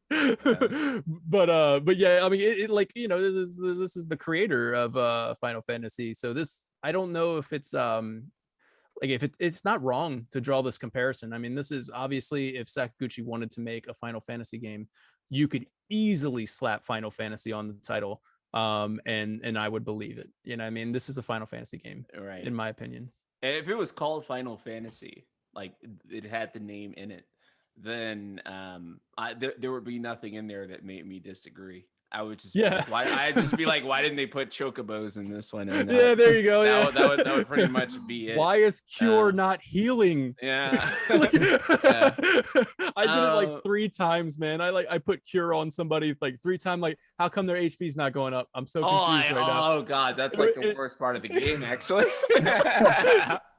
[SPEAKER 3] Yeah.
[SPEAKER 1] But yeah, I mean, like, you know, this is the creator of Final Fantasy, so this, I don't know if it's like if it's not wrong to draw this comparison. I mean, this is obviously, if Sakaguchi wanted to make a Final Fantasy game, you could easily slap Final Fantasy on the title, and I would believe it. You know what I mean? This is a Final Fantasy game,
[SPEAKER 3] Right.
[SPEAKER 1] in my opinion.
[SPEAKER 3] If it was called Final Fantasy, like it had the name in it, then there would be nothing in there that made me disagree. I would just be
[SPEAKER 1] Yeah.
[SPEAKER 3] like, why? I'd just be like, why didn't they put chocobos in this one? And
[SPEAKER 1] Yeah, there you go. Yeah.
[SPEAKER 3] that would pretty much be it.
[SPEAKER 1] Why is Cure
[SPEAKER 3] Um,
[SPEAKER 1] not healing?
[SPEAKER 3] yeah,
[SPEAKER 1] Like,
[SPEAKER 3] yeah.
[SPEAKER 1] I did it like
[SPEAKER 3] Uh,
[SPEAKER 1] 3 times, man. I put Cure on somebody like 3 times. Like, how come their HP's not going up? I'm so confused right now.
[SPEAKER 3] oh god, that's like the
[SPEAKER 1] It-
[SPEAKER 3] worst part of the game, actually.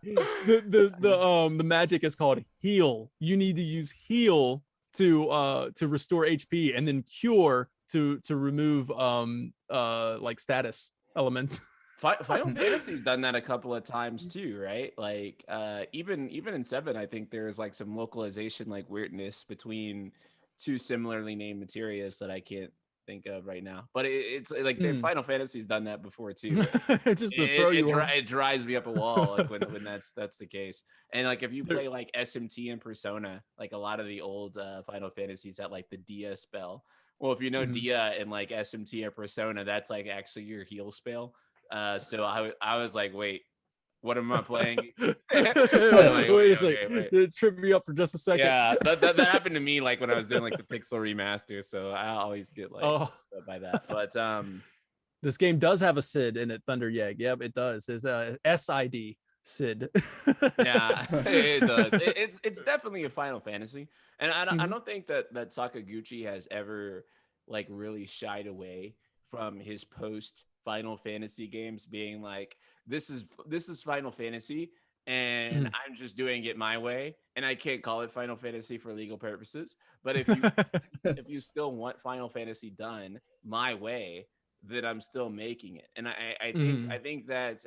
[SPEAKER 1] the magic is called heal. You need to use heal to restore HP, and then cure to remove like status elements.
[SPEAKER 3] Final Fantasy's done that a couple of times too, right? Like even in 7, I think there's like some localization like weirdness between two similarly named materials that I can't think of right now. But it's like the
[SPEAKER 1] Mm.
[SPEAKER 3] Final Fantasy's done that before too.
[SPEAKER 1] Just to throw you off.
[SPEAKER 3] It drives me up a wall like when that's the case. And like if you
[SPEAKER 1] There,
[SPEAKER 3] play like SMT and Persona, like a lot of the old Final Fantasies at like the Dia spell. Well, if you know
[SPEAKER 1] mhm.
[SPEAKER 3] Dia and like SMT or Persona, that's like actually your heal spell. So I was like, wait, what am I playing? I'm like,
[SPEAKER 1] Wait a
[SPEAKER 3] wait,
[SPEAKER 1] sec.
[SPEAKER 3] okay, wait.
[SPEAKER 1] Trip me up for just a second.
[SPEAKER 3] Yeah, that happened to me like when I was doing like the pixel remaster. So I always get like
[SPEAKER 1] Oh,
[SPEAKER 3] by that. But
[SPEAKER 1] this game does have a Sid in it, Thunder Yeg. Yep, it does. It's a SID Sid.
[SPEAKER 3] yeah, it does. It's definitely a Final Fantasy, and I
[SPEAKER 1] Mhm.
[SPEAKER 3] don't think that Sakaguchi has ever like really shied away from his post Final Fantasy games being like, this is Final Fantasy, and
[SPEAKER 1] Mhm.
[SPEAKER 3] I'm just doing it my way, and I can't call it Final Fantasy for legal purposes. But if you still want Final Fantasy done my way, then I'm still making it, and I
[SPEAKER 1] Mhm.
[SPEAKER 3] think that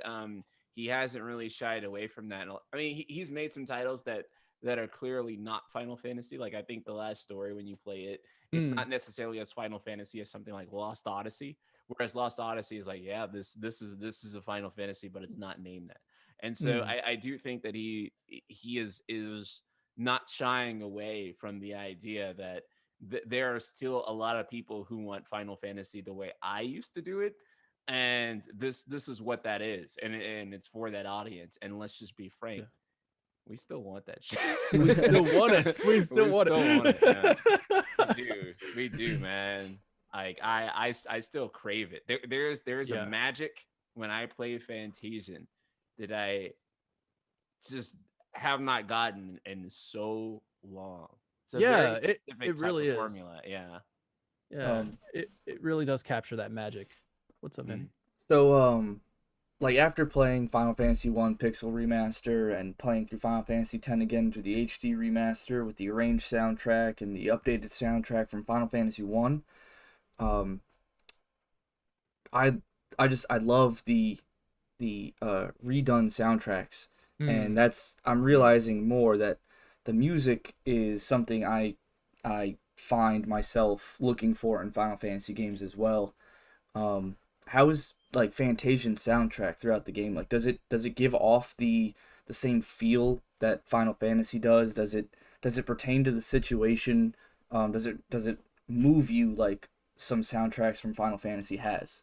[SPEAKER 3] he hasn't really shied away from that. I mean, he's made some titles that that are clearly not Final Fantasy. Like I think the last story when you play it, it's
[SPEAKER 1] Mm,
[SPEAKER 3] not necessarily as Final Fantasy as something like Lost Odyssey. Whereas Lost Odyssey is like, yeah, this is a Final Fantasy, but it's not named that. And so
[SPEAKER 1] mm,
[SPEAKER 3] I do think that he is not shying away from the idea that there are still a lot of people who want Final Fantasy the way I used to do it, and this is what that is, and it's for that audience. And let's just be frank,
[SPEAKER 1] yeah.
[SPEAKER 3] we still want that shit.
[SPEAKER 1] We still want it. We still
[SPEAKER 3] We
[SPEAKER 1] want
[SPEAKER 3] still want it. Yeah,
[SPEAKER 1] it.
[SPEAKER 3] we do, man. Like I still crave it. There's a
[SPEAKER 1] Yeah.
[SPEAKER 3] magic when I play Fantasian that I just have not gotten in so long. It's a very
[SPEAKER 1] Yeah, it
[SPEAKER 3] specific type
[SPEAKER 1] really
[SPEAKER 3] of
[SPEAKER 1] is.
[SPEAKER 3] formula. Yeah.
[SPEAKER 1] Yeah.
[SPEAKER 2] Um,
[SPEAKER 1] It really does capture that magic. What's up,
[SPEAKER 3] Mm.
[SPEAKER 1] Vinny?
[SPEAKER 2] so like after playing Final Fantasy 1 Pixel Remaster and playing through Final Fantasy 10 again through the HD remaster with the arranged soundtrack and the updated soundtrack from Final Fantasy 1, um I I love the redone soundtracks, and
[SPEAKER 1] Mm,
[SPEAKER 2] that's I'm
[SPEAKER 3] Mm.
[SPEAKER 2] realizing more that the music is something I find myself looking for in Final Fantasy games as well. How is like Fantasian's soundtrack throughout the game? Like, does it give off the same feel that Final Fantasy does? Does it pertain to the situation? Does it move you like some soundtracks from Final Fantasy has?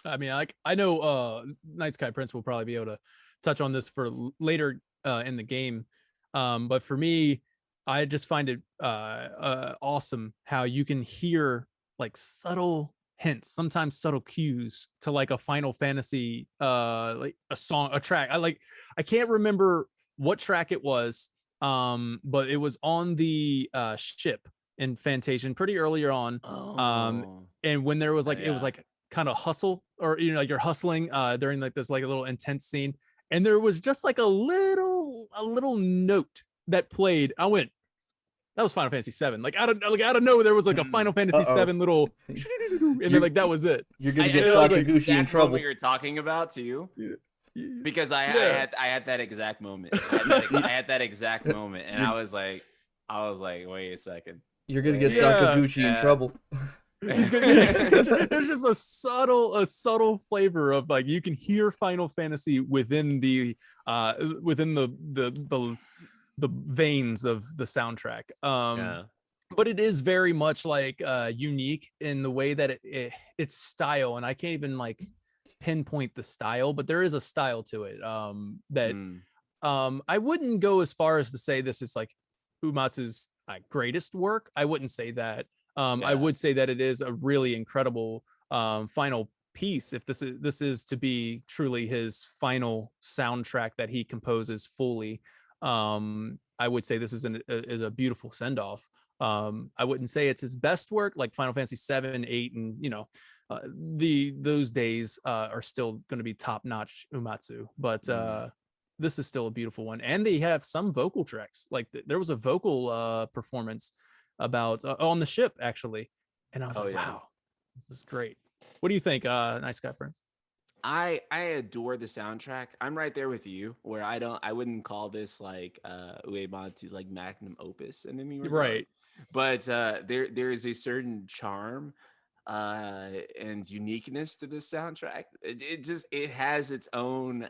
[SPEAKER 1] I mean, I know Night Sky Prince will probably be able to touch on this for later in the game. But for me, I just find it awesome how you can hear like subtle hints, sometimes subtle cues to like a Final Fantasy like a song, a track. I can't remember what track it was, but it was on the ship in Fantasian pretty earlier on. Um,
[SPEAKER 3] Oh.
[SPEAKER 1] and when there was like it was
[SPEAKER 3] Yeah.
[SPEAKER 1] like kind of hustle, or like you're hustling during like this like a little intense scene, and there was just like a little note that played. I went, that was Final Fantasy 7. Like out of nowhere there was like a
[SPEAKER 3] Mm.
[SPEAKER 1] Final Fantasy
[SPEAKER 2] Uh-oh.
[SPEAKER 1] 7 little and then
[SPEAKER 2] You're
[SPEAKER 1] like that was it.
[SPEAKER 2] you're gonna
[SPEAKER 3] I
[SPEAKER 2] get
[SPEAKER 1] And I
[SPEAKER 3] know
[SPEAKER 1] was
[SPEAKER 3] the
[SPEAKER 1] like,
[SPEAKER 2] Sakaguchi in
[SPEAKER 3] exact moment
[SPEAKER 2] trouble.
[SPEAKER 3] you're talking about too,
[SPEAKER 1] yeah,
[SPEAKER 3] because
[SPEAKER 1] yeah.
[SPEAKER 3] I had that exact moment.
[SPEAKER 2] You-
[SPEAKER 3] I had that exact moment, and
[SPEAKER 2] You're
[SPEAKER 3] I was like, wait a second,
[SPEAKER 2] you're gonna get
[SPEAKER 3] wait,
[SPEAKER 1] Yeah.
[SPEAKER 2] Sakaguchi in
[SPEAKER 3] yeah.
[SPEAKER 2] trouble.
[SPEAKER 1] He's gonna get there's just a subtle flavor of like you can hear Final Fantasy within the veins of the soundtrack.
[SPEAKER 3] Yeah.
[SPEAKER 1] But it is very much like unique in the way that its style, and I can't even like pinpoint the style, but there is a style to it that
[SPEAKER 3] Mm.
[SPEAKER 1] I wouldn't go as far as to say this is like Umatsu's greatest work. I wouldn't say that. I
[SPEAKER 3] Yeah.
[SPEAKER 1] would say that it is a really incredible final piece. If this is to be truly his final soundtrack that he composes fully, I would say this is a beautiful send off. I wouldn't say it's his best work, like Final Fantasy 7, 8, and the those days are still going to be top notch Umatsu, but
[SPEAKER 3] Mm.
[SPEAKER 1] this is still a beautiful one. And they have some vocal tracks. Like there was a vocal performance about on the ship actually, and I was
[SPEAKER 3] Oh
[SPEAKER 1] like,
[SPEAKER 3] yeah.
[SPEAKER 1] wow, this is great. What do you think, Nice Guy Prince?
[SPEAKER 3] I adore the soundtrack. I'm right there with you, where I wouldn't call this like Uematsu's like magnum opus in any regard.
[SPEAKER 1] Right.
[SPEAKER 3] But there is a certain charm and uniqueness to this soundtrack. It just it has its own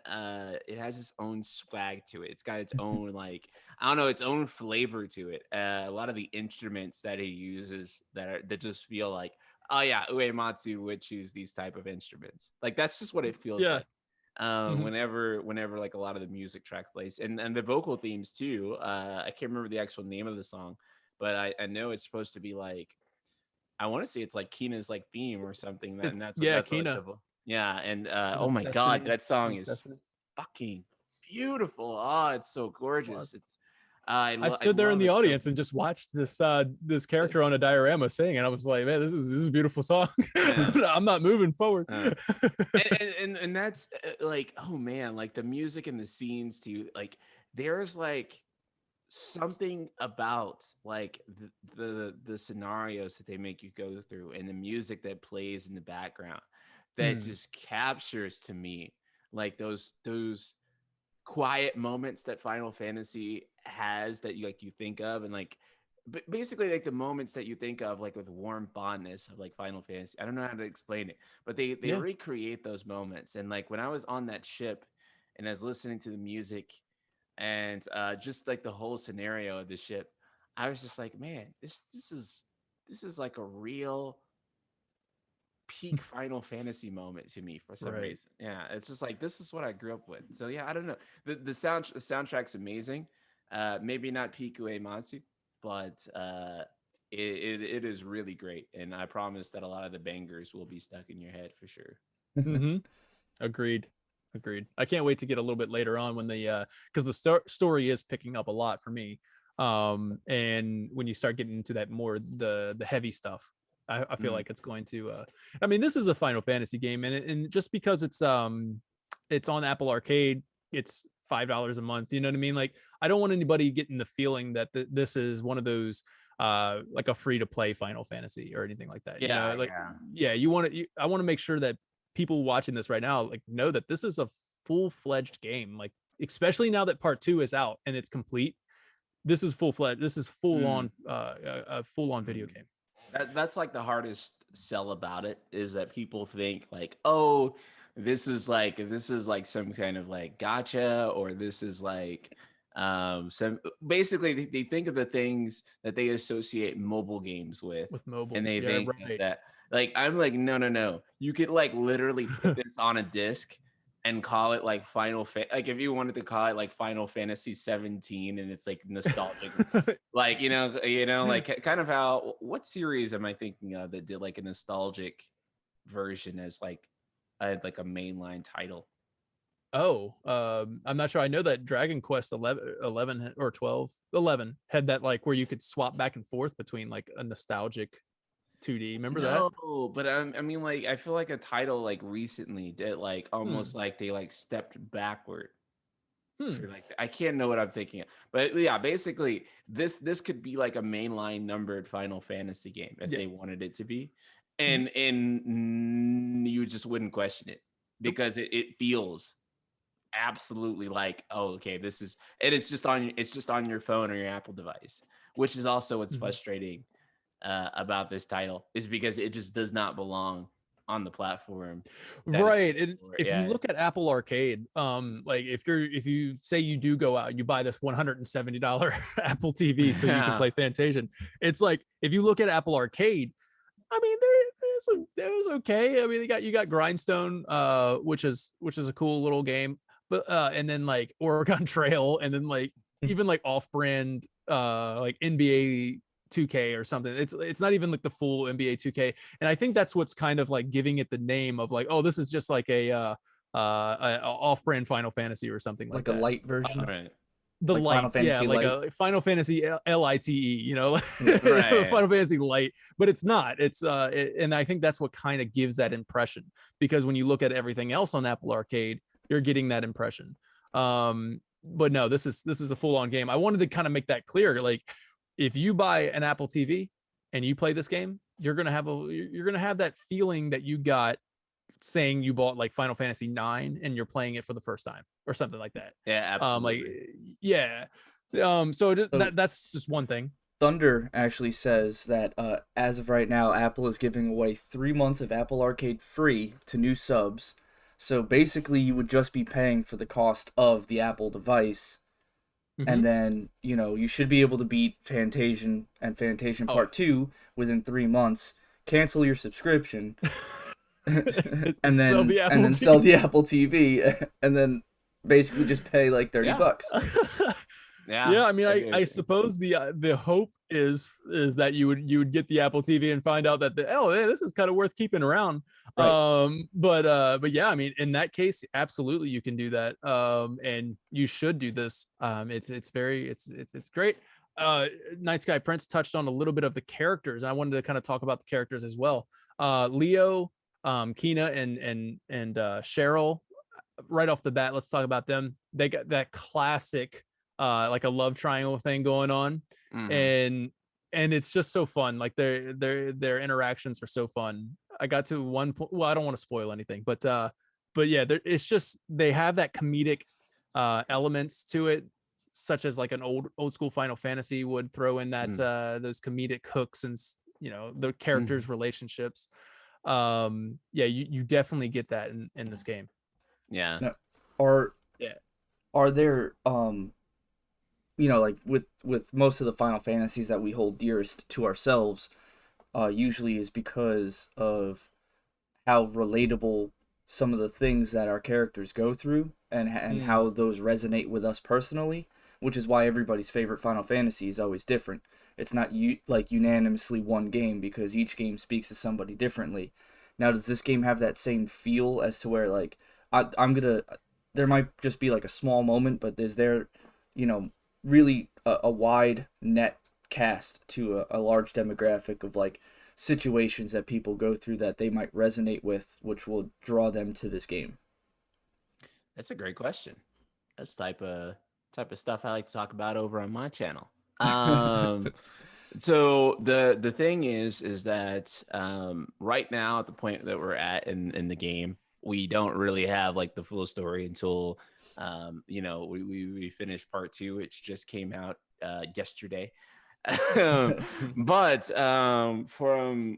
[SPEAKER 3] swag to it. It's got its own like, I don't know, its own flavor to it. A lot of the instruments that he uses that just feel like, oh yeah, Uematsu would choose these type of instruments. Like that's just what it feels
[SPEAKER 1] Yeah.
[SPEAKER 3] like.
[SPEAKER 1] Mhm.
[SPEAKER 3] Whenever like a lot of the music track plays, and the vocal themes too. I can't remember the actual name of the song, but I know it's supposed to be like, I want to say it's like Kina's like theme or something. That and
[SPEAKER 1] It's yeah,
[SPEAKER 3] that's what like
[SPEAKER 1] Kina.
[SPEAKER 3] yeah. And
[SPEAKER 1] Because
[SPEAKER 3] oh
[SPEAKER 1] it's
[SPEAKER 3] my god,
[SPEAKER 1] Destiny.
[SPEAKER 3] that song
[SPEAKER 1] It's
[SPEAKER 3] is
[SPEAKER 1] Destiny.
[SPEAKER 3] fucking beautiful. Oh, it's so gorgeous.
[SPEAKER 1] Was.
[SPEAKER 3] It's
[SPEAKER 1] I
[SPEAKER 3] I
[SPEAKER 1] stood there in
[SPEAKER 3] love
[SPEAKER 1] the
[SPEAKER 3] it so
[SPEAKER 1] audience and just watched this character on a diorama sing, and I was like, man, this is a beautiful song.
[SPEAKER 3] yeah.
[SPEAKER 1] I'm not moving forward.
[SPEAKER 3] And that's like, oh man, like the music and the scenes too, like there's like something about like the scenarios that they make you go through and the music that plays in the background that
[SPEAKER 1] Hmm.
[SPEAKER 3] just captures to me like those quiet moments that Final Fantasy has that you think of, and like basically like the moments that you think of like with warm fondness of like Final Fantasy. I don't know how to explain it, but they
[SPEAKER 1] Yeah.
[SPEAKER 3] recreate those moments. And like when I was on that ship and I was listening to the music and just like the whole scenario of the ship, I was just like, man, this is like a real peak Final Fantasy moment to me for some
[SPEAKER 1] Right.
[SPEAKER 3] reason. Yeah, it's just like this is what I grew up with. So yeah, I don't know. The soundtrack's amazing. Maybe not peak Uematsu, but it is really great. And I promise that a lot of the bangers will be stuck in your head for sure.
[SPEAKER 1] Mm-hmm. Agreed. Agreed. I can't wait to get a little bit later on when the because the story is picking up a lot for me. And when you start getting into that more the heavy stuff, I feel
[SPEAKER 3] Mm.
[SPEAKER 1] like it's going to I mean, this is a Final Fantasy game, and just because it's on Apple Arcade, it's $5 a month. You know what I mean? Like, I don't want anybody getting the feeling that this is one of those like a free to play Final Fantasy or anything like that. You know,
[SPEAKER 3] Yeah,
[SPEAKER 1] like,
[SPEAKER 3] yeah.
[SPEAKER 1] yeah, I want to make sure that people watching this right now like know that this is a full-fledged game, like especially now that part 2 is out and it's complete. This is full-fledged, this is full
[SPEAKER 3] Mm.
[SPEAKER 1] on a full-on video
[SPEAKER 3] Mm.
[SPEAKER 1] game.
[SPEAKER 3] That's like the hardest sell about it is that people think like, oh, this is like some kind of like gotcha, or this is like some basically they think of the things that they associate mobile games with,
[SPEAKER 1] With
[SPEAKER 3] and
[SPEAKER 1] mobile,
[SPEAKER 3] they
[SPEAKER 1] yeah,
[SPEAKER 3] think
[SPEAKER 1] right.
[SPEAKER 3] that like I'm like, no. You could like literally put this on a disc and call it like like if you wanted to call it like Final Fantasy 17 and it's like nostalgic, like like kind of how, what series am I thinking of that did like a nostalgic version as like a mainline title?
[SPEAKER 1] Oh, I'm not sure. I know that Dragon Quest 11 or 12, 11 had that, like, where you could swap back and forth between like a nostalgic 2D. Remember that?
[SPEAKER 3] No, but I mean, like I feel like a title like recently did like almost
[SPEAKER 1] Hmm.
[SPEAKER 3] like they like stepped backward
[SPEAKER 1] Hmm.
[SPEAKER 3] for like I can't know what I'm thinking of. But yeah, basically this could be like a mainline numbered Final Fantasy game if
[SPEAKER 1] Yeah.
[SPEAKER 3] they wanted it to be.
[SPEAKER 1] Mhm.
[SPEAKER 3] And you just wouldn't question it
[SPEAKER 1] Nope.
[SPEAKER 3] because it feels absolutely like, oh, okay, this is, and it's just on your phone or your Apple device, which is also what's
[SPEAKER 1] Mhm.
[SPEAKER 3] frustrating about this title, is because it just does not belong on the platform that it's
[SPEAKER 1] Right. And
[SPEAKER 3] for.
[SPEAKER 1] if you
[SPEAKER 3] Yeah.
[SPEAKER 1] look at Apple Arcade, like if you say you do go out, you buy this $170 Apple TV so you can
[SPEAKER 3] Yeah.
[SPEAKER 1] play Fantasian. It's like if you look at Apple Arcade, I mean, it was okay. I mean, you got Grindstone, which is a cool little game, but and then like Oregon Trail, and then like even like off-brand like NBA 2K or something. It's not even like the full NBA 2K, and I think that's what's kind of like giving it the name of like, oh, this is just like a off-brand Final Fantasy or something like
[SPEAKER 2] Like a
[SPEAKER 1] that.
[SPEAKER 2] light
[SPEAKER 1] Uh,
[SPEAKER 2] version,
[SPEAKER 3] Right.
[SPEAKER 1] the
[SPEAKER 2] like Final
[SPEAKER 1] lights, yeah,
[SPEAKER 2] Fantasy
[SPEAKER 1] like
[SPEAKER 2] Light.
[SPEAKER 1] a Final Fantasy Lite, you know,
[SPEAKER 2] Yeah.
[SPEAKER 3] Right.
[SPEAKER 1] Final Fantasy Light, but it's not. And I think that's what kind of gives that impression, because when you look at everything else on Apple Arcade, you're getting that impression. But no, this is a full on game. I wanted to kind of make that clear. Like, if you buy an Apple TV and you play this game, you're gonna have that feeling that you got saying you bought like Final Fantasy 9 and you're playing it for the first time or something like that.
[SPEAKER 3] Yeah,
[SPEAKER 1] Like,
[SPEAKER 3] absolutely.
[SPEAKER 1] yeah. So
[SPEAKER 2] So
[SPEAKER 1] that's just one thing.
[SPEAKER 2] Thunder actually says that as of right now, Apple is giving away 3 months of Apple Arcade free to new subs. So basically, you would just be paying for the cost of the Apple device, and
[SPEAKER 1] Mm-hmm.
[SPEAKER 2] then you should be able to beat Fantasian and Fantasian
[SPEAKER 1] Oh,
[SPEAKER 2] Part 2 within 3 months. Cancel your subscription, and
[SPEAKER 1] sell
[SPEAKER 2] then
[SPEAKER 1] the
[SPEAKER 2] and
[SPEAKER 1] Apple
[SPEAKER 2] then
[SPEAKER 1] TV.
[SPEAKER 2] sell the Apple TV, and then basically just pay like 30
[SPEAKER 3] Yeah.
[SPEAKER 2] bucks.
[SPEAKER 3] Yeah.
[SPEAKER 1] Yeah, I mean, I suppose the hope is that you would get the Apple TV and find out that hey, this is kind of worth keeping around.
[SPEAKER 2] Right.
[SPEAKER 1] But yeah, I mean, in that case, absolutely you can do that. And you should do this. It's very it's great. Night Sky Prince touched on a little bit of the characters. I wanted to kind of talk about the characters as well. Leo, Kina, and Cheryl. Right off the bat, let's talk about them. They got that classic like a love triangle thing going on,
[SPEAKER 3] Hmm.
[SPEAKER 1] and it's just so fun. Like their interactions are so fun. I got to one point. Well, I don't want to spoil anything, but yeah, it's just they have that comedic. elements to it, such as like an old school Final Fantasy would throw in that those comedic hooks and the characters' relationships. Yeah, you definitely get that in this game.
[SPEAKER 3] Yeah.
[SPEAKER 2] Now, are
[SPEAKER 1] Yeah.
[SPEAKER 2] are there like with most of the Final Fantasies that we hold dearest to ourselves, usually is because of how relatable some of the things that our characters go through and how those resonate with us personally, which is why everybody's favorite Final Fantasy is always different. It's not like unanimously one game because each game speaks to somebody differently. Now, does this game have that same feel as to where like I'm gonna there might just be like a small moment, but is there, you know, really a wide net cast to a large demographic of like situations that people go through that they might resonate with, which will draw them to this game?
[SPEAKER 3] That's a great question. That's type of stuff I like to talk about over on my channel. So the thing is that right now at the point that we're at in the game, we don't really have like the full story until we finished part 2, which just came out yesterday. But from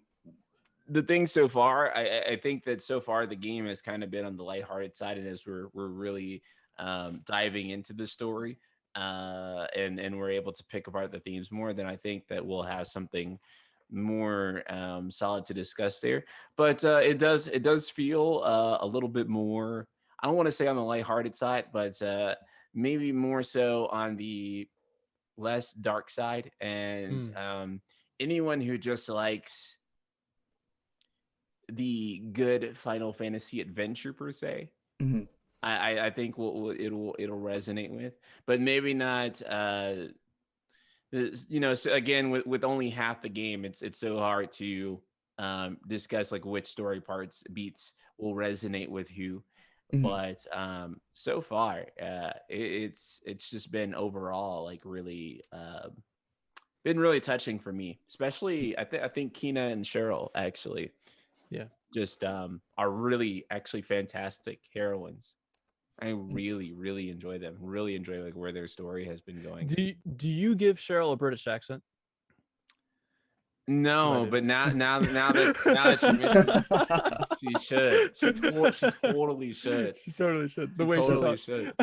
[SPEAKER 3] the thing so far, I think that so far the game has kind of been on the lighthearted side, and as we're really diving into the story, and we're able to pick apart the themes more, then I think that we'll have something more solid to discuss there. But it does feel a little bit more. I don't want to say on the lighthearted side, but maybe more so on the less dark side. And anyone who just likes the good Final Fantasy adventure per se,
[SPEAKER 2] Mhm.
[SPEAKER 3] I think it'll resonate with, but maybe not. So again, with only half the game, it's so hard to discuss like which story parts beats will resonate with who.
[SPEAKER 2] Mhm.
[SPEAKER 3] But so far, it's just been overall like really been really touching for me, especially I think Kina and Cheryl actually
[SPEAKER 1] Yeah.
[SPEAKER 3] just are really actually fantastic heroines. I really, really enjoy them. Really enjoy like where their story has been going.
[SPEAKER 1] Do you give Cheryl a British accent? Because I
[SPEAKER 3] No,
[SPEAKER 1] do.
[SPEAKER 3] but now that you mention it, she should. She totally should.
[SPEAKER 1] She totally should. The
[SPEAKER 3] She
[SPEAKER 1] way she
[SPEAKER 2] so
[SPEAKER 3] totally
[SPEAKER 1] talks.
[SPEAKER 3] should.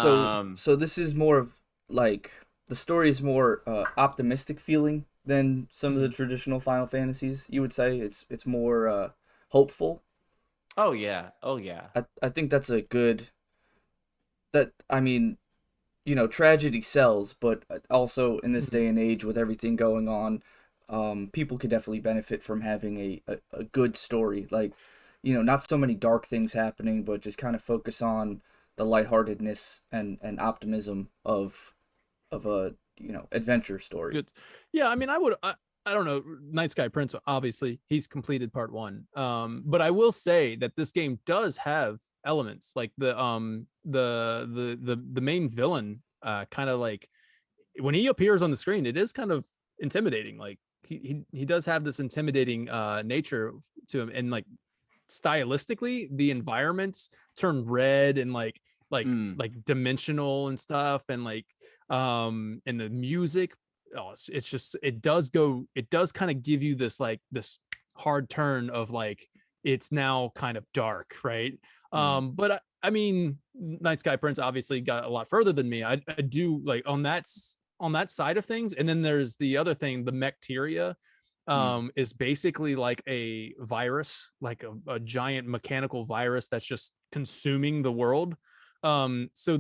[SPEAKER 2] so
[SPEAKER 3] Um,
[SPEAKER 2] so this is more of like the story is more optimistic feeling than some of the traditional Final Fantasies. You would say it's more hopeful.
[SPEAKER 3] oh yeah. Oh yeah.
[SPEAKER 2] I think that's a good that I mean, tragedy sells, but also in this day and age with everything going on, people could definitely benefit from having a good story. Like, not so many dark things happening, but just kind of focus on the lightheartedness and optimism of a adventure story.
[SPEAKER 1] Good. Yeah, I mean, I don't know. Night Sky Prince, obviously, he's completed part one. But I will say that this game does have elements like the main villain, kind of like when he appears on the screen, it is kind of intimidating. Like he does have this intimidating nature to him, and like stylistically, the environments turn red and like dimensional and stuff, and like and the music, oh, it's just it does kind of give you this like this hard turn of like it's now kind of dark, right? But I mean, Night Sky Prince obviously got a lot further than me. I do like on that side of things, and then there's the other thing, the Mecteria, is basically like a virus, like a giant mechanical virus that's just consuming the world. So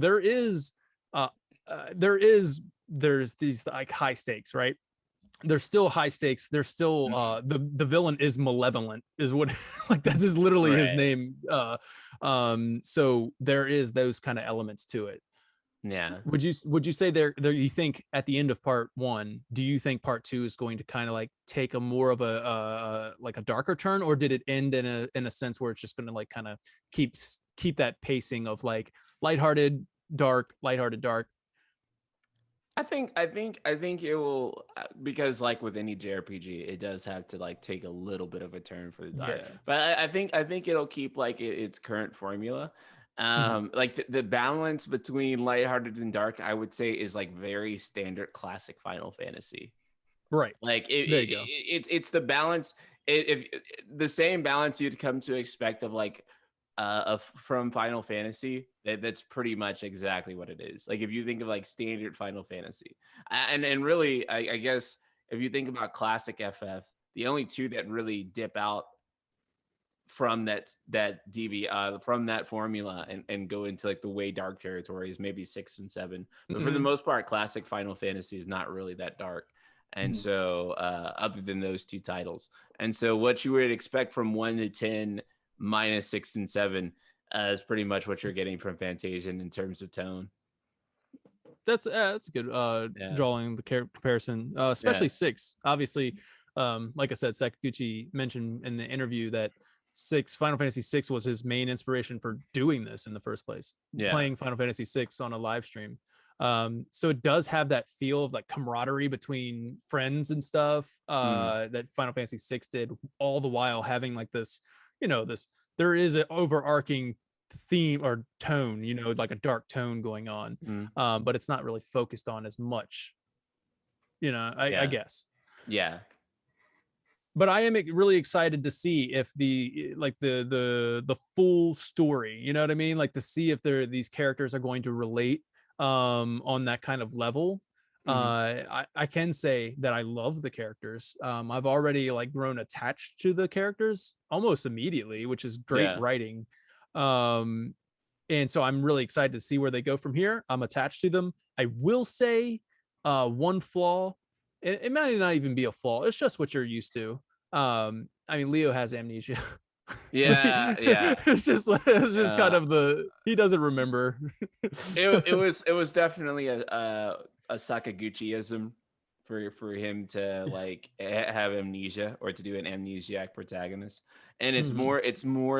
[SPEAKER 1] uh, there's these like high stakes, right? There's still high stakes. There's still the villain is malevolent, is what like that's his literally his
[SPEAKER 3] Right.
[SPEAKER 1] name. So there is those kind of elements to it.
[SPEAKER 3] Yeah.
[SPEAKER 1] Would you say there you think at the end of part one, do you think part two is going to kind of like take a more of a like a darker turn, or did it end in a sense where it's just going to like kind of keep that pacing of like lighthearted dark, lighthearted dark?
[SPEAKER 3] I think it will, because like with any JRPG, it does have to like take a little bit of a turn for the dark.
[SPEAKER 1] Yeah.
[SPEAKER 3] But I think it'll keep like its current formula. Like the balance between lighthearted and dark, I would say, is like very standard classic Final Fantasy.
[SPEAKER 1] Right.
[SPEAKER 3] Like
[SPEAKER 1] There you go.
[SPEAKER 3] it's the balance. If the same balance you'd come to expect of like from Final Fantasy, that's pretty much exactly what it is. Like if you think of like standard Final Fantasy, and really, I guess if you think about classic FF, the only two that really dip out from from that formula and go into like the way dark territories, maybe 6 and 7, but for the most part classic Final Fantasy is not really that dark. And so other than those two titles, and so what you would expect from 1 to 10 minus 6 and 7 is pretty much what you're getting from Fantasian in terms of tone.
[SPEAKER 1] That's a good drawing the comparison, especially 6. Obviously, like I said, Sakaguchi mentioned in the interview that Final Fantasy 6 was his main inspiration for doing this in the first place. Playing Final Fantasy 6 on a live stream. So it does have that feel of like camaraderie between friends and stuff that Final Fantasy 6 did, all the while having like this, there is an overarching theme or tone, like a dark tone going on, but it's not really focused on as much, I guess.
[SPEAKER 3] Yeah.
[SPEAKER 1] But I am really excited to see if the full story, you know what I mean? Like to see if these characters are going to relate on that kind of level. I can say that I love the characters. I've already like grown attached to the characters almost immediately, which is great writing. And so I'm really excited to see where they go from here. I'm attached to them. I will say one flaw. It might not even be a flaw. It's just what you're used to. I mean, Leo has amnesia.
[SPEAKER 3] Yeah.
[SPEAKER 1] It's just kind of he doesn't remember.
[SPEAKER 3] it was definitely a Sakaguchi-ism for him to like have amnesia or to do an amnesiac protagonist. And it's more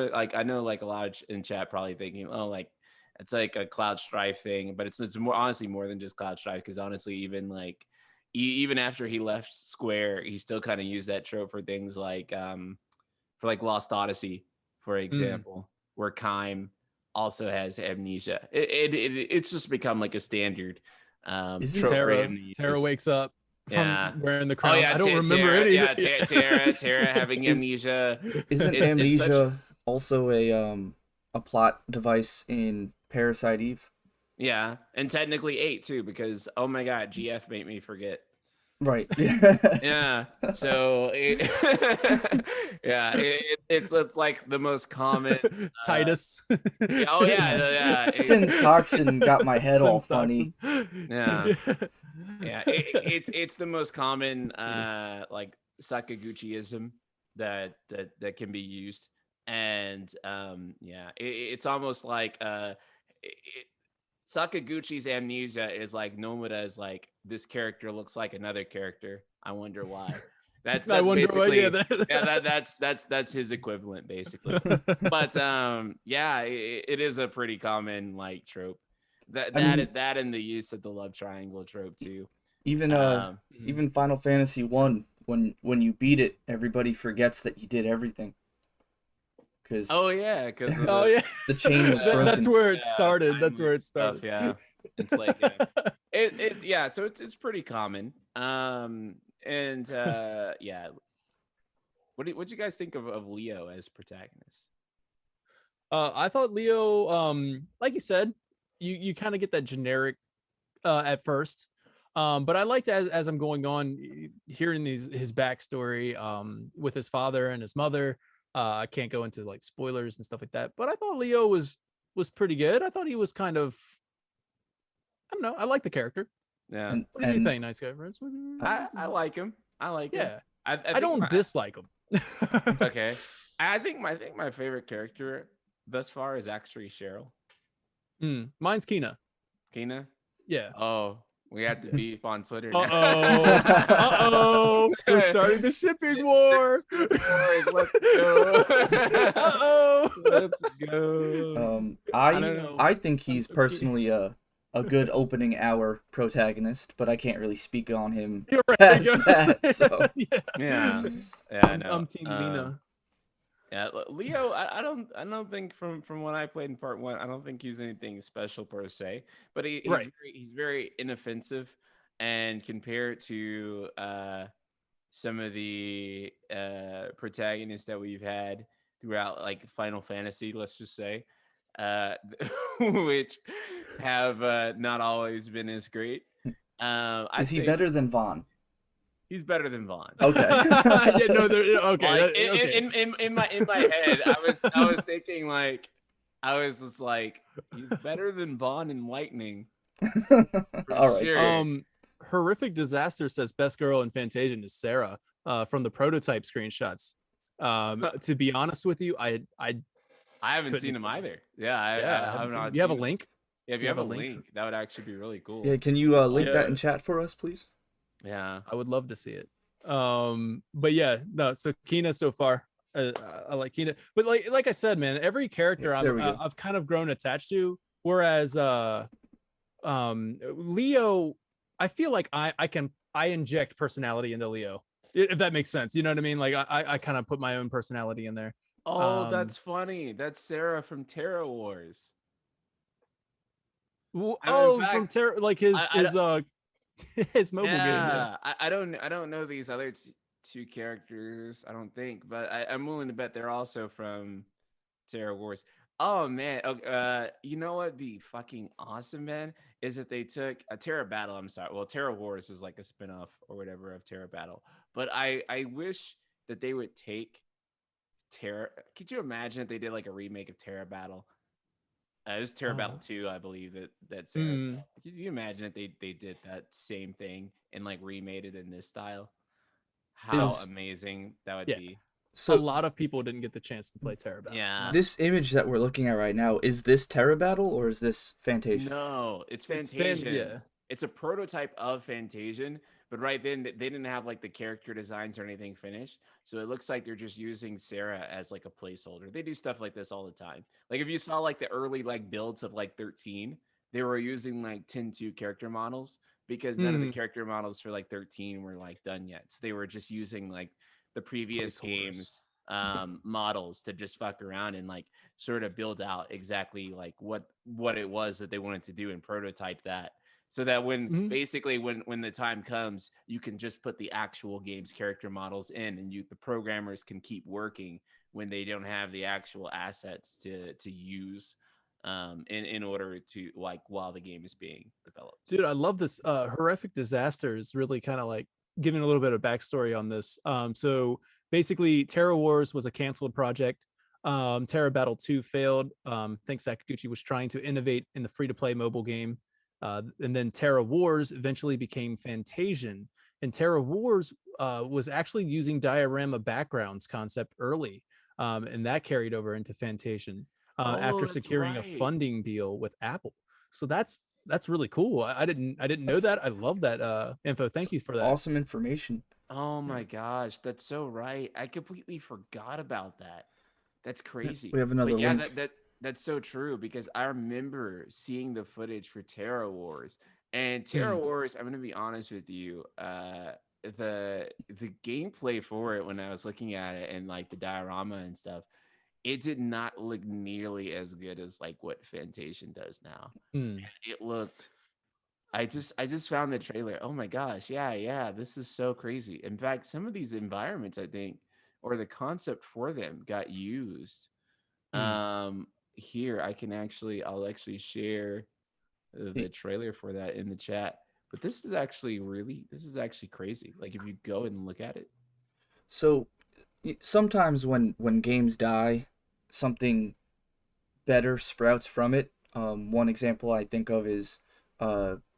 [SPEAKER 3] like, I know like a lot in chat probably thinking, oh, like it's like a Cloud Strife thing, but it's more honestly more than just Cloud Strife, because honestly even after he left Square, he still kind of used that trope for things like for like Lost Odyssey, for example, where Kaim also has amnesia. It's just become like a standard trope for him to use.
[SPEAKER 1] Terra wakes up from wearing the crown.
[SPEAKER 3] Oh yeah,
[SPEAKER 1] I don't remember anything.
[SPEAKER 3] Yeah, Terra having amnesia.
[SPEAKER 2] Isn't amnesia also a plot device in Parasite Eve?
[SPEAKER 3] Yeah, and technically 8 too, because oh my god, GF made me forget.
[SPEAKER 2] Right.
[SPEAKER 3] Yeah. So it's like the most common
[SPEAKER 1] Titus.
[SPEAKER 3] Oh yeah.
[SPEAKER 2] Since Toxin got my head all funny.
[SPEAKER 3] Yeah. Yeah. It's the most common like Sakaguchi-ism that can be used, and it's almost like Sakaguchi's amnesia is like Nomura's like, this character looks like another character. I wonder why. That's basically that's his equivalent basically. But it is a pretty common like trope. That and the use of the love triangle trope too.
[SPEAKER 2] Even Final Fantasy 1, when you beat it, everybody forgets that you did everything.
[SPEAKER 3] Because
[SPEAKER 2] the chain was broken.
[SPEAKER 1] That's where it started. That's where it started.
[SPEAKER 3] Stuff, it's like so it's pretty common. What do you guys think of Leo as protagonist?
[SPEAKER 1] I thought Leo, like you said, you kind of get that generic at first, but I liked as I'm going on hearing his backstory with his father and his mother. I can't go into like spoilers and stuff like that, but I thought Leo was pretty good. I thought he was kind of, I don't know. I like the character.
[SPEAKER 3] Yeah.
[SPEAKER 1] What do you think, Nice Guy Friends?
[SPEAKER 3] I like him. I
[SPEAKER 1] don't dislike him.
[SPEAKER 3] Okay. I think my favorite character thus far is actually Cheryl.
[SPEAKER 1] Mine's Kina.
[SPEAKER 3] Kina?
[SPEAKER 1] Yeah.
[SPEAKER 3] Oh, we have to beef on Twitter now.
[SPEAKER 1] Uh-oh. We're starting the shipping war.
[SPEAKER 3] Let's go. Let's go.
[SPEAKER 2] I think he's personally a good opening hour protagonist, but I can't really speak on him past that. So
[SPEAKER 3] yeah, I know.
[SPEAKER 1] I'm Team Lena.
[SPEAKER 3] Yeah, Leo. I don't think from what I played in part one, I don't think he's anything special per se. But
[SPEAKER 1] Right.
[SPEAKER 3] he's very inoffensive, and compared to some of the protagonists that we've had throughout like Final Fantasy, let's just say, uh, which have not always been as great. I'd
[SPEAKER 2] Is he
[SPEAKER 3] say
[SPEAKER 2] better than Vaughn?
[SPEAKER 3] he's better than Vaughn.
[SPEAKER 2] Okay.
[SPEAKER 1] Yeah, no, okay,
[SPEAKER 3] Like
[SPEAKER 1] okay.
[SPEAKER 3] in my head, I was thinking like I was just like he's better than Vaughn and Lightning for
[SPEAKER 2] All right, cool.
[SPEAKER 3] sure.
[SPEAKER 1] Horrific Disaster says best girl in Fantasian is Sarah from the prototype screenshots. To be honest with you, I
[SPEAKER 3] I haven't
[SPEAKER 1] couldn't
[SPEAKER 3] seen him
[SPEAKER 1] tell you.
[SPEAKER 3] either. Yeah,
[SPEAKER 1] Yeah, I
[SPEAKER 3] I have
[SPEAKER 1] haven't seen.
[SPEAKER 3] not
[SPEAKER 1] You have a
[SPEAKER 3] seen him.
[SPEAKER 1] link?
[SPEAKER 3] Yeah, if
[SPEAKER 1] You
[SPEAKER 3] you
[SPEAKER 1] have
[SPEAKER 3] have
[SPEAKER 1] a
[SPEAKER 3] a
[SPEAKER 1] link?
[SPEAKER 3] link, that would actually be really
[SPEAKER 2] Yeah,
[SPEAKER 3] cool.
[SPEAKER 2] can you link that
[SPEAKER 1] Yeah,
[SPEAKER 2] in chat for us, please?
[SPEAKER 3] Yeah.
[SPEAKER 1] I would love to see it. But yeah, no. So Kina so far, I like Kina, but like I said, man, every
[SPEAKER 2] Yeah,
[SPEAKER 1] character
[SPEAKER 2] there we go.
[SPEAKER 1] I've kind of grown attached to. Whereas Leo, I feel like I inject personality into Leo, if that makes sense. You know what I mean? Like I kind of put my own personality in there.
[SPEAKER 3] Oh,
[SPEAKER 1] Um,
[SPEAKER 3] that's funny. That's Sarah from Terra Wars. In
[SPEAKER 1] oh, from
[SPEAKER 3] fact,
[SPEAKER 1] Terror, like
[SPEAKER 3] I
[SPEAKER 1] his mobile game. Yeah.
[SPEAKER 3] yeah, I don't know these other two characters. I don't think, but I'm willing to bet they're also from Terra Wars. Oh man, you know what? The fucking awesome man is that they took a Terra Battle. I'm sorry. Well, Terra Wars is like a spinoff or whatever of Terra Battle, but I wish that they would take Terra. Could you imagine if they did like a remake of Terra Battle? It was Terra Battle
[SPEAKER 1] Oh.
[SPEAKER 3] 2, I believe that Sarah.
[SPEAKER 1] Mm,
[SPEAKER 3] Could you imagine if they did that same thing and like remade it in this style? How
[SPEAKER 2] Is
[SPEAKER 3] amazing that would
[SPEAKER 1] yeah.
[SPEAKER 3] be.
[SPEAKER 1] A
[SPEAKER 2] so
[SPEAKER 1] lot of people didn't get the chance to play Terror Battle.
[SPEAKER 3] Yeah.
[SPEAKER 2] this image that we're looking at right now, is this Terra Battle or is this Fantasian?
[SPEAKER 3] No, it's
[SPEAKER 1] It's fan.
[SPEAKER 3] Fantasian.
[SPEAKER 1] Yeah.
[SPEAKER 3] It's a prototype of Fantasian, but right then they didn't have like the character designs or anything finished. So it looks like they're just using Sarah as like a placeholder. They do stuff like this all the time. Like if you saw like the early like builds of like 13, they were using like 10-2 character models because none of the
[SPEAKER 1] Mm,
[SPEAKER 3] character models for like 13 were like done yet. So they were just using like the previous
[SPEAKER 1] placeholders.
[SPEAKER 3] games models to just fuck around and like sort of build out exactly like what it was that they wanted to do and prototype that so that when
[SPEAKER 1] Mhm.
[SPEAKER 3] basically when the time comes you can just put the actual game's character models in and the programmers can keep working when they don't have the actual assets to use in order to like while the game is being developed.
[SPEAKER 1] Dude, I love this. Horrific Disaster is really kind of like giving a little bit of backstory on this. So basically, Terra Wars was a canceled project. Terra Battle 2 failed. I think Sakaguchi was trying to innovate in the free to play mobile game. And then Terra Wars eventually became Fantasian. And Terra Wars was actually using diorama backgrounds concept early. And that carried over into Fantasian
[SPEAKER 3] Oh,
[SPEAKER 1] after
[SPEAKER 3] that's
[SPEAKER 1] securing a
[SPEAKER 3] right.
[SPEAKER 1] funding deal with Apple. So that's really cool. I didn't know
[SPEAKER 2] That's,
[SPEAKER 1] that. I love that info.
[SPEAKER 2] that's
[SPEAKER 1] Thank you for that.
[SPEAKER 2] awesome information.
[SPEAKER 3] Oh
[SPEAKER 1] Yeah.
[SPEAKER 3] my gosh, that's so right. I completely forgot about that. That's
[SPEAKER 2] Yeah,
[SPEAKER 3] crazy.
[SPEAKER 2] we have another
[SPEAKER 3] But yeah,
[SPEAKER 2] link.
[SPEAKER 3] that's so true because I remember seeing the footage for Terra Wars. And Terra
[SPEAKER 1] Hmm.
[SPEAKER 3] Wars, I'm gonna be honest with you, the gameplay for it when I was looking at it and like the diorama and stuff, it did not look nearly as good as like what Fantasian does now.
[SPEAKER 1] Hmm.
[SPEAKER 3] It looked I just found the trailer. Oh my gosh. Yeah, yeah. This is so crazy. In fact, some of these environments, I think, or the concept for them got used.
[SPEAKER 1] Hmm.
[SPEAKER 3] Here I'll actually share the trailer for that in the chat. But this is actually crazy. Like if you go and look at it.
[SPEAKER 2] So sometimes when games die, something better sprouts from it. One example I think of is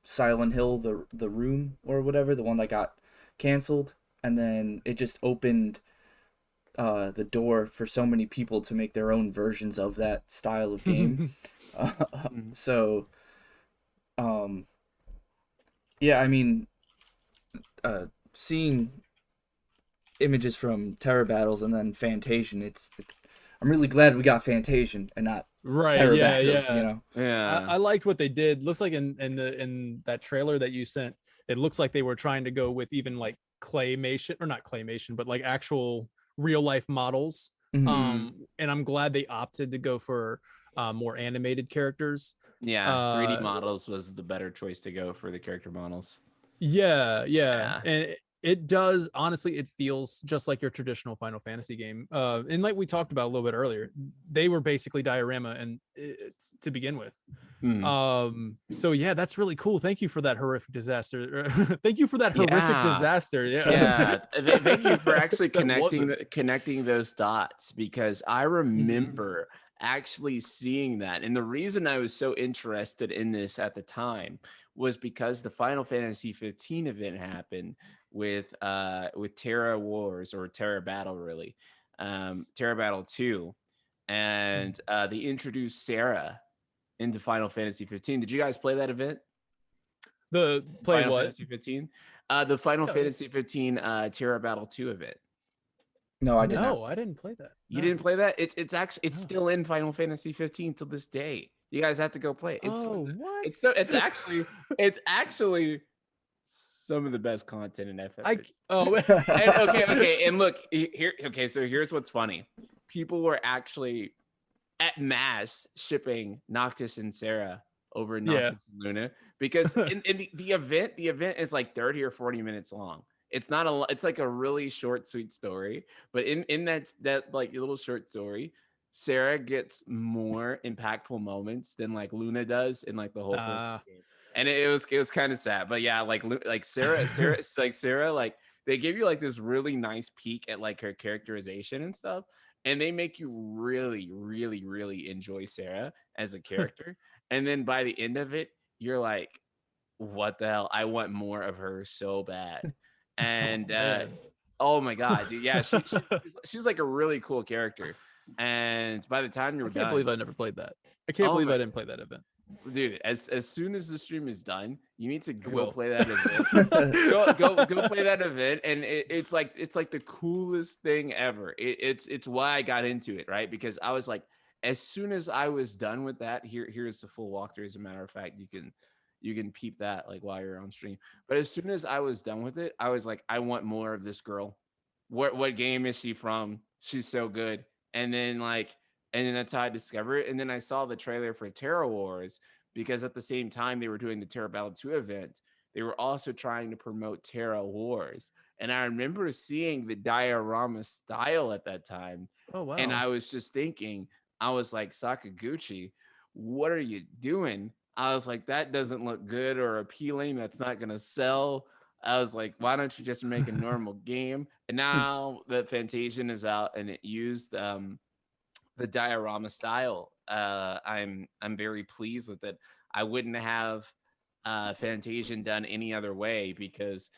[SPEAKER 2] Silent Hill, the room or whatever, the one that got canceled, and then it just opened the door for so many people to make their own versions of that style of game.
[SPEAKER 3] Mhm.
[SPEAKER 2] So um, yeah, I mean, seeing images from Terror Battles and then Fantasian, I'm really glad we got Fantasian and not
[SPEAKER 1] Right.
[SPEAKER 2] Terror
[SPEAKER 1] Yeah.
[SPEAKER 2] Battles.
[SPEAKER 1] Yeah.
[SPEAKER 3] Yeah.
[SPEAKER 1] I liked what they did. Looks like in that trailer that you sent, it looks like they were trying to go with even like claymation or not claymation, but like actual real life models
[SPEAKER 2] Mhm.
[SPEAKER 1] And I'm glad they opted to go for more animated characters.
[SPEAKER 3] Yeah, 3D
[SPEAKER 1] Uh,
[SPEAKER 3] models was the better choice to go for the character models.
[SPEAKER 1] yeah,
[SPEAKER 3] Yeah.
[SPEAKER 1] and it does, honestly, it feels just like your traditional Final Fantasy game. And like we talked about a little bit earlier, they were basically diorama and to begin with.
[SPEAKER 3] Mhm.
[SPEAKER 1] So yeah, that's really cool. Thank you for that horrific disaster. Thank you for that horrific
[SPEAKER 3] Yeah.
[SPEAKER 1] disaster. Yeah.
[SPEAKER 3] Yeah, thank you for actually
[SPEAKER 1] That wasn't.
[SPEAKER 3] connecting those dots, because I
[SPEAKER 1] Mhm.
[SPEAKER 3] remember actually seeing that. And the reason I was so interested in this at the time was because the Final Fantasy 15 event happened with Terra Wars, or Terra Battle, really. Terra Battle 2, and they introduced Sarah into Final Fantasy 15. Did you guys play that event?
[SPEAKER 1] The play
[SPEAKER 3] Final
[SPEAKER 1] what?
[SPEAKER 3] Fantasy 15? The Final
[SPEAKER 1] Yeah.
[SPEAKER 3] Fantasy 15 Terra Battle 2 event.
[SPEAKER 2] No, I did not.
[SPEAKER 1] No, I didn't play that.
[SPEAKER 3] You
[SPEAKER 1] No,
[SPEAKER 3] didn't play that? It's actually it's
[SPEAKER 1] no.
[SPEAKER 3] still in Final Fantasy 15 to this day. You guys have to go play it.
[SPEAKER 1] Oh, what?
[SPEAKER 3] It's actually some of the best content in
[SPEAKER 1] I
[SPEAKER 3] FF15.
[SPEAKER 1] oh
[SPEAKER 3] And okay, and look here. Okay, so here's what's funny. People were actually at mass shipping Noctis and Sarah over
[SPEAKER 1] yeah.
[SPEAKER 3] Noctis and Luna, because in the event is like 30 or 40 minutes long. It's not it's like a really short, sweet story. But in that like little short story, Sarah gets more impactful moments than like Luna does in like the whole course of
[SPEAKER 1] Uh
[SPEAKER 3] the game. And it was kind of sad. But yeah, like Sarah, like they give you like this really nice peek at like her characterization and stuff, and they make you really, really, really enjoy Sarah as a character. And then by the end of it, you're like, what the hell? I want more of her so bad.
[SPEAKER 1] oh
[SPEAKER 3] And
[SPEAKER 1] man.
[SPEAKER 3] oh my god, dude, yeah, she's like a really cool character. And by the time
[SPEAKER 1] I
[SPEAKER 3] you're
[SPEAKER 1] can't believe
[SPEAKER 3] done,
[SPEAKER 1] I never played that. I can't
[SPEAKER 3] oh
[SPEAKER 1] believe
[SPEAKER 3] my
[SPEAKER 1] I didn't play that event.
[SPEAKER 3] dude, as soon as the stream is done, you need to
[SPEAKER 1] I
[SPEAKER 3] go
[SPEAKER 1] will.
[SPEAKER 3] play that event. Go play that event, and it's like the coolest thing ever. It's why I got into it, right? Because I was like, as soon as I was done with that, here's the full walkthrough. As a matter of fact, you can peep that like while you're on stream. But as soon as I was done with it, I was like, I want more of this girl. What game is she from? She's so good. And then like, and then that's how I discovered it. And then I saw the trailer for Terra Wars, because at the same time they were doing the Terra Battle 2 event, they were also trying to promote Terra Wars. And I remember seeing the diorama style at that time.
[SPEAKER 1] Oh
[SPEAKER 3] And
[SPEAKER 1] wow.
[SPEAKER 3] I was just thinking, I was like, Sakaguchi, what are you doing? I was like, that doesn't look good or appealing. That's not going to sell. I was like, why don't you just make a normal game? And now that Fantasian is out and it used the diorama style, I'm very pleased with it. I wouldn't have Fantasian done any other way, because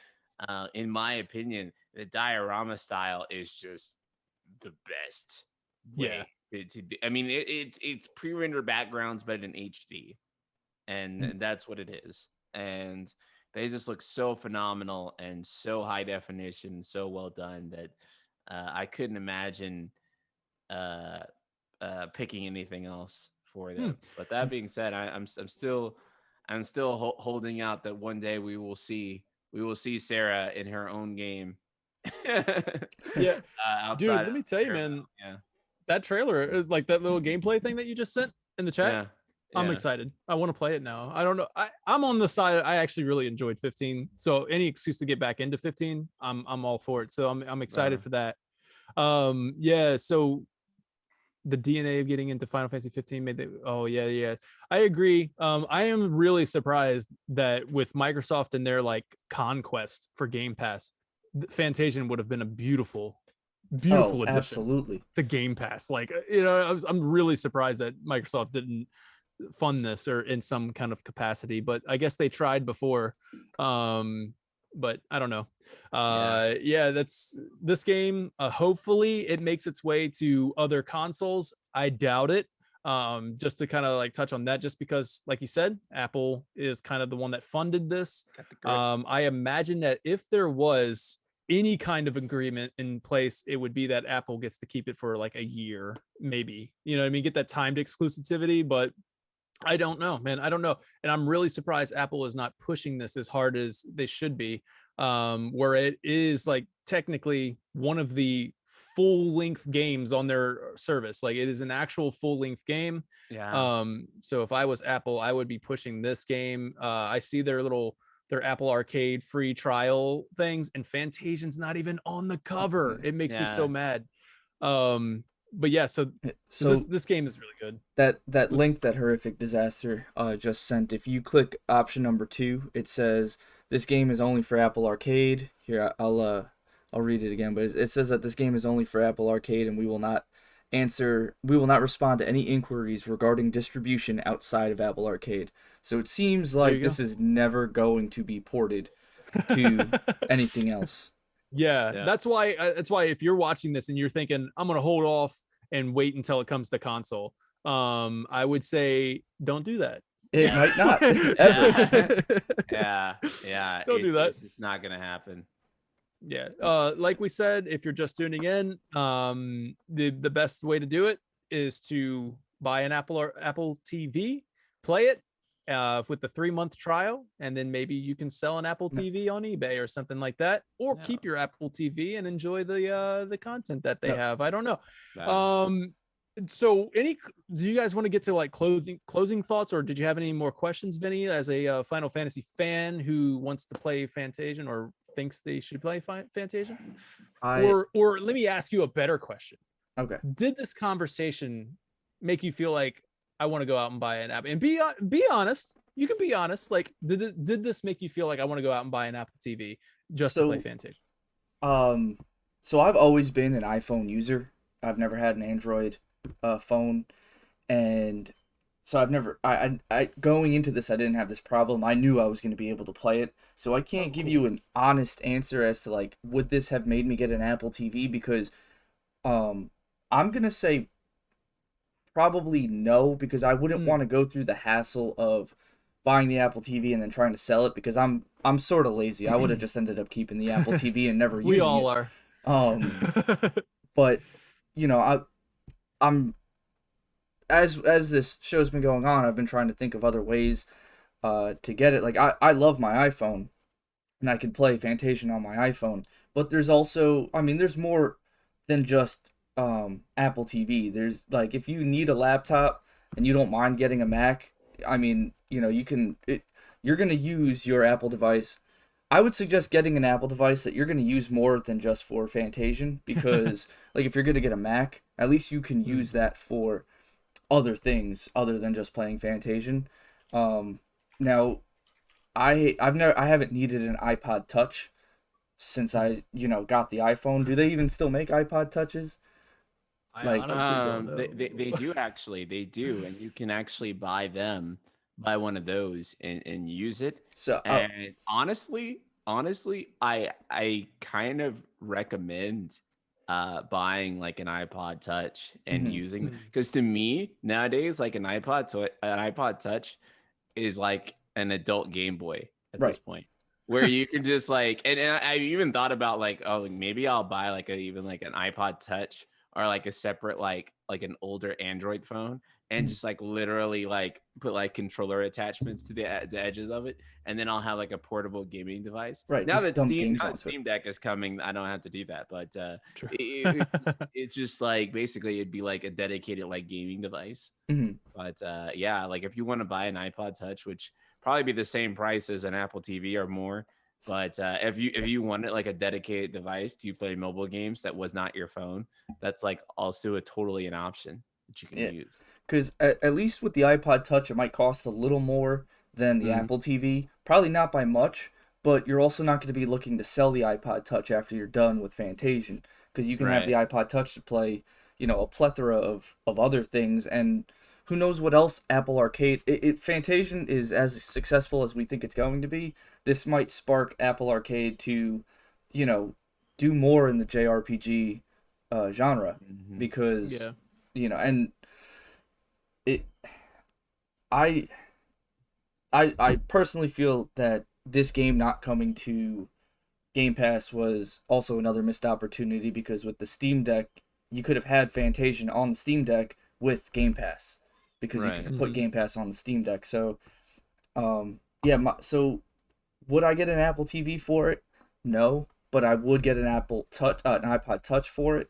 [SPEAKER 3] in my opinion, the diorama style is just the best
[SPEAKER 1] Yeah.
[SPEAKER 3] way to do. I mean, it's pre-rendered backgrounds, but in HD, and that's what it is. And they just look so phenomenal and so high definition, so well done, that I couldn't imagine uh, picking anything else for
[SPEAKER 1] Hmm.
[SPEAKER 3] them. But that being said, I'm still holding out that one day we will see Sarah in her own game.
[SPEAKER 1] Yeah. Dude,
[SPEAKER 3] Outside
[SPEAKER 1] let
[SPEAKER 3] of
[SPEAKER 1] me tell you,
[SPEAKER 3] Terra
[SPEAKER 1] man,
[SPEAKER 3] Battle.
[SPEAKER 1] that trailer, like that little gameplay thing that you just sent in the chat,
[SPEAKER 3] Yeah.
[SPEAKER 1] I'm
[SPEAKER 3] Yeah.
[SPEAKER 1] excited. I want to play it now. I don't know. I'm on the side. I actually really enjoyed 15. So any excuse to get back into 15, I'm all for it. So I'm excited
[SPEAKER 3] Right.
[SPEAKER 1] for that. Yeah, so the DNA of getting into Final Fantasy 15 made the oh yeah. I agree. I am really surprised that with Microsoft and their like conquest for Game Pass, Fantasian would have been a beautiful
[SPEAKER 2] Oh,
[SPEAKER 1] addition
[SPEAKER 2] absolutely.
[SPEAKER 1] to Game Pass. Like, I'm really surprised that Microsoft didn't fund this or in some kind of capacity, but I guess they tried before. But I don't know.
[SPEAKER 3] Yeah.
[SPEAKER 1] Yeah, that's this game. Hopefully it makes its way to other consoles. I doubt it. Just to kind of like touch on that, just because, like you said, Apple is kind of the one that funded this.
[SPEAKER 3] Got the grip.
[SPEAKER 1] I imagine that if there was any kind of agreement in place, it would be that Apple gets to keep it for like a year, maybe. You know what I mean? Get that timed exclusivity, but I don't know, man. I don't know. And I'm really surprised Apple is not pushing this as hard as they should be. Where it is like technically one of the full length games on their service. Like it is an actual full length game.
[SPEAKER 3] Yeah.
[SPEAKER 1] So if I was Apple, I would be pushing this game. I see their Apple Arcade free trial things, and Fantasian's not even on the cover. It makes me so
[SPEAKER 3] Yeah.
[SPEAKER 1] mad. But yeah, so
[SPEAKER 2] So
[SPEAKER 1] this game is really good.
[SPEAKER 2] that link that Horrific Disaster just sent, if you click option number 2, it says this game is only for Apple Arcade. Here, I'll read it again, but it says that this game is only for Apple Arcade, and we will not respond to any inquiries regarding distribution outside of Apple Arcade. So it seems
[SPEAKER 1] There
[SPEAKER 2] like
[SPEAKER 1] you
[SPEAKER 2] this is never going to be ported to
[SPEAKER 1] go.
[SPEAKER 2] anything else.
[SPEAKER 1] Yeah,
[SPEAKER 3] Yeah.
[SPEAKER 1] that's why if you're watching this and you're thinking I'm gonna hold off and wait until it comes to console, I would say don't do that.
[SPEAKER 2] It
[SPEAKER 3] Yeah.
[SPEAKER 2] might not ever.
[SPEAKER 3] Yeah. Yeah.
[SPEAKER 1] Don't do that.
[SPEAKER 3] It's just not gonna happen.
[SPEAKER 1] Yeah. Like we said, if you're just tuning in, the best way to do it is to buy an Apple TV, play it with the 3-month trial, and then maybe you can sell an Apple TV on eBay or something like that, or
[SPEAKER 3] Yeah.
[SPEAKER 1] keep your Apple TV and enjoy the content that they have. I don't know.
[SPEAKER 3] Yeah.
[SPEAKER 1] So do you guys want to get to like closing thoughts, or did you have any more questions, Vinny, as a Final Fantasy fan who wants to play Fantasian or thinks they should play Fantasian? Or let me ask you a better question.
[SPEAKER 2] Okay.
[SPEAKER 1] Did this conversation make you feel like I want to go out and buy an app? And be honest. You can be honest. Like, did this make you feel like I want to go out and buy an Apple TV just to play Fantasian?
[SPEAKER 2] So I've always been an iPhone user. I've never had an Android phone, and so I've never I going into this, I didn't have this problem. I knew I was going to be able to play it, so I can't give you an honest answer as to like would this have made me get an Apple TV, because I'm gonna say probably no, because I wouldn't want to go through the hassle of buying the Apple TV and then trying to sell it, because I'm sort of lazy. I would have just ended up keeping the Apple TV and never using it.
[SPEAKER 1] We all are.
[SPEAKER 2] But you know, I'm as this show's been going on, I've been trying to think of other ways to get it. Like I love my iPhone, and I can play Fantasian on my iPhone, but there's also, I mean, there's more than just Apple TV. There's like, if you need a laptop and you don't mind getting a Mac, I mean, you know, you're going to use your Apple device. I would suggest getting an Apple device that you're going to use more than just for Fantasian, because like if you're going to get a Mac, at least you can use that for other things other than just playing Fantasian. Now I haven't needed an iPod Touch since I got the iPhone. Do they even still make iPod Touches?
[SPEAKER 1] I honestly don't know.
[SPEAKER 3] They do actually. They do, and you can actually buy one of those and use it.
[SPEAKER 2] So
[SPEAKER 3] And honestly, I kind of recommend buying like an iPod Touch and using, because to me nowadays, like an iPod Touch is like an adult Game Boy at this point, where you can just like, and I even thought about like, oh, maybe I'll buy like even like an iPod Touch or like a separate like an older Android phone, and just like literally like put like controller attachments to the edges of it, and then I'll have like a portable gaming device.
[SPEAKER 2] Right.
[SPEAKER 3] Now that Steam Deck is coming, I don't have to do that, but it's just like basically it'd be like a dedicated like gaming device. But yeah, like if you want to buy an iPod Touch, which probably be the same price as an Apple TV or more, but if you wanted like a dedicated device to play mobile games that was not your phone, that's like also an option that you can use.
[SPEAKER 2] Because at least with the iPod Touch, it might cost a little more than the Apple TV. Probably not by much, but you're also not going to be looking to sell the iPod Touch after you're done with Fantasian, because you can have the iPod Touch to play, a plethora of other things, and who knows what else Apple Arcade. Fantasian is as successful as we think it's going to be. This might spark Apple Arcade to, do more in the JRPG genre, because and I personally feel that this game not coming to Game Pass was also another missed opportunity, because with the Steam Deck, you could have had Fantasian on the Steam Deck with Game Pass, because you could put Game Pass on the Steam Deck. So, so would I get an Apple TV for it? No, but I would get an iPod Touch for it.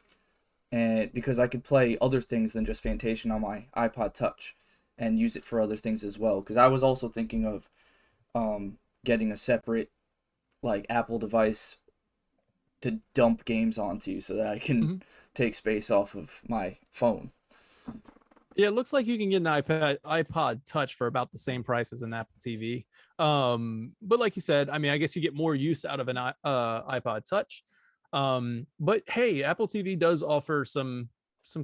[SPEAKER 2] and because I could play other things than just Fantasian on my iPod Touch and use it for other things as well. Because I was also thinking of getting a separate like Apple device to dump games onto so that I can
[SPEAKER 1] Mhm.
[SPEAKER 2] take space off of my phone.
[SPEAKER 1] Yeah, it looks like you can get an iPod Touch for about the same price as an Apple TV. But like you said, I mean, I guess you get more use out of an iPod Touch. But hey, Apple TV does offer some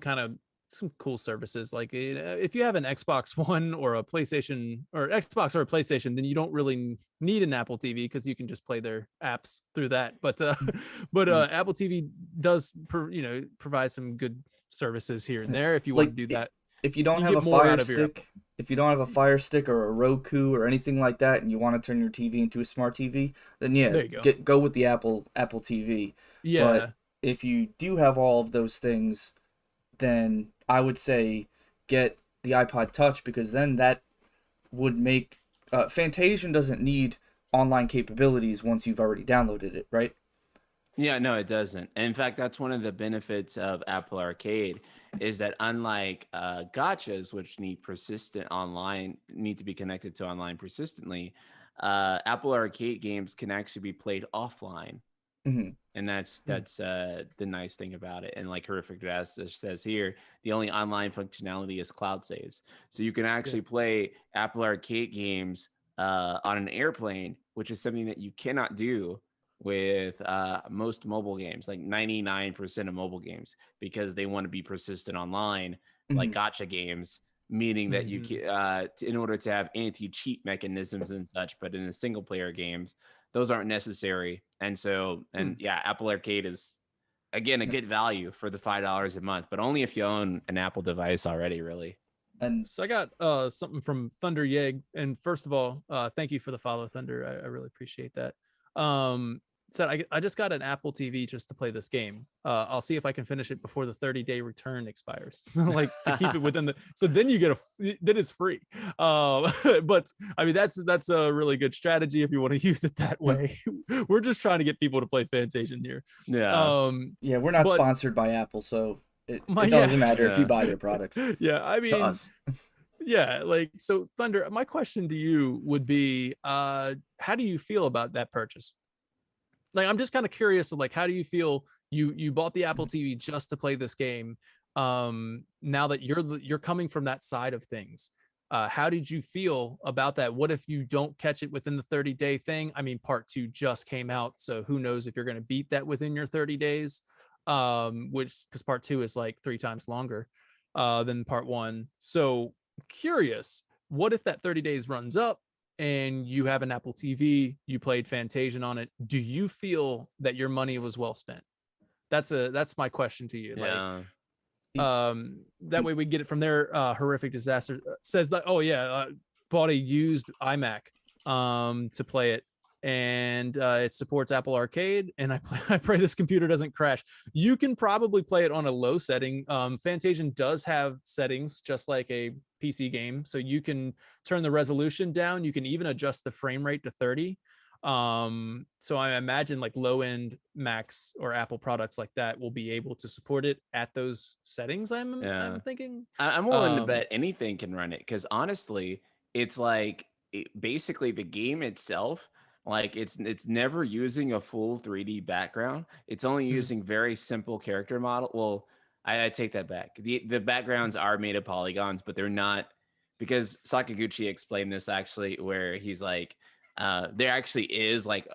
[SPEAKER 1] kind of some cool services. Like if you have an Xbox One or a PlayStation or Xbox or a PlayStation, then you don't really need an Apple TV because you can just play their apps through that. But
[SPEAKER 2] Mm.
[SPEAKER 1] Apple TV does provide some good services here and there if you want
[SPEAKER 2] Like
[SPEAKER 1] to do that.
[SPEAKER 2] if you don't
[SPEAKER 1] You
[SPEAKER 2] have
[SPEAKER 1] get
[SPEAKER 2] a
[SPEAKER 1] more
[SPEAKER 2] Fire
[SPEAKER 1] out of your Apple.
[SPEAKER 2] Stick, if you don't have a Fire Stick or a Roku or anything like that, and you want to turn your TV into a smart TV, then yeah,
[SPEAKER 1] There you go.
[SPEAKER 2] go with the Apple TV. But
[SPEAKER 1] Yeah.
[SPEAKER 2] if you do have all of those things, then I would say get the iPod Touch because then that would make Fantasian doesn't need online capabilities once you've already downloaded it, right?
[SPEAKER 3] Yeah, no, it doesn't. And in fact, that's one of the benefits of Apple Arcade is that unlike gotchas, which need to be connected to online persistently, Apple Arcade games can actually be played offline.
[SPEAKER 2] Mm-hmm.
[SPEAKER 3] And that's the nice thing about it. And like Horrific Disaster says here, the only online functionality is cloud saves. So you can
[SPEAKER 1] Yeah.
[SPEAKER 3] actually play Apple Arcade games on an airplane, which is something that you cannot do with most mobile games, like 99% of mobile games, because they want to be persistent online, like
[SPEAKER 2] Mm-hmm.
[SPEAKER 3] gotcha games, meaning that
[SPEAKER 1] Mhm.
[SPEAKER 3] in order to have anti-cheat mechanisms and such, but in a single player games, those aren't necessary. And so,
[SPEAKER 1] Hmm.
[SPEAKER 3] and yeah, Apple Arcade is again a good value for the $5 a month, but only if you own an Apple device already, really.
[SPEAKER 2] And
[SPEAKER 1] So I got something from Thunder Yeg, and first of all, thank you for the follow, Thunder. I really appreciate that. Said I just got an Apple TV just to play this game. I'll see if I can finish it before the 30-day return expires. So like to keep it within the. So then you get then it's free. But I mean that's a really good strategy if you want to use it that way. We're just trying to get people to play Fantasian here.
[SPEAKER 3] Yeah.
[SPEAKER 1] Um,
[SPEAKER 2] yeah, we're not
[SPEAKER 1] but
[SPEAKER 2] sponsored by Apple, so
[SPEAKER 1] my
[SPEAKER 2] it
[SPEAKER 1] yeah.
[SPEAKER 2] doesn't matter if you
[SPEAKER 3] Yeah.
[SPEAKER 2] buy their products
[SPEAKER 1] Yeah, I
[SPEAKER 2] to
[SPEAKER 1] mean,
[SPEAKER 2] us.
[SPEAKER 1] yeah, like so Thunder, my question to you would be how do you feel about that purchase? Like I'm just kind of curious of like how do you feel you bought the Apple TV just to play this game? Now that you're coming from that side of things. How did you feel about that? What if you don't catch it within the 30-day thing? I mean, part 2 just came out, so who knows if you're going to beat that within your 30 days? Which because part 2 is like 3 times longer than part 1. So curious, what if that 30 days runs up and you have an Apple TV, you played Fantasian on it? Do you feel that your money was well spent? That's my question to you. Like,
[SPEAKER 3] Yeah.
[SPEAKER 1] that way we get it from there. Horrific Disaster says that, oh yeah, bought a used iMac to play it, and it supports Apple Arcade, and I pray this computer doesn't crash. You can probably play it on a low setting. Fantasian does have settings just like a PC game, so you can turn the resolution down. You can even adjust the frame rate to 30. So I imagine like low end Macs or Apple products like that will be able to support it at those settings.
[SPEAKER 3] Yeah.
[SPEAKER 1] I'm thinking.
[SPEAKER 3] I'm willing to
[SPEAKER 1] um
[SPEAKER 3] bet anything can run it because honestly, it's like basically the game itself. Like it's never using a full 3D background. It's only
[SPEAKER 1] mhm,
[SPEAKER 3] using very simple character model. Well, I take that back. The backgrounds are made of polygons, but they're not because Sakaguchi explained this actually, where he's like, there actually is like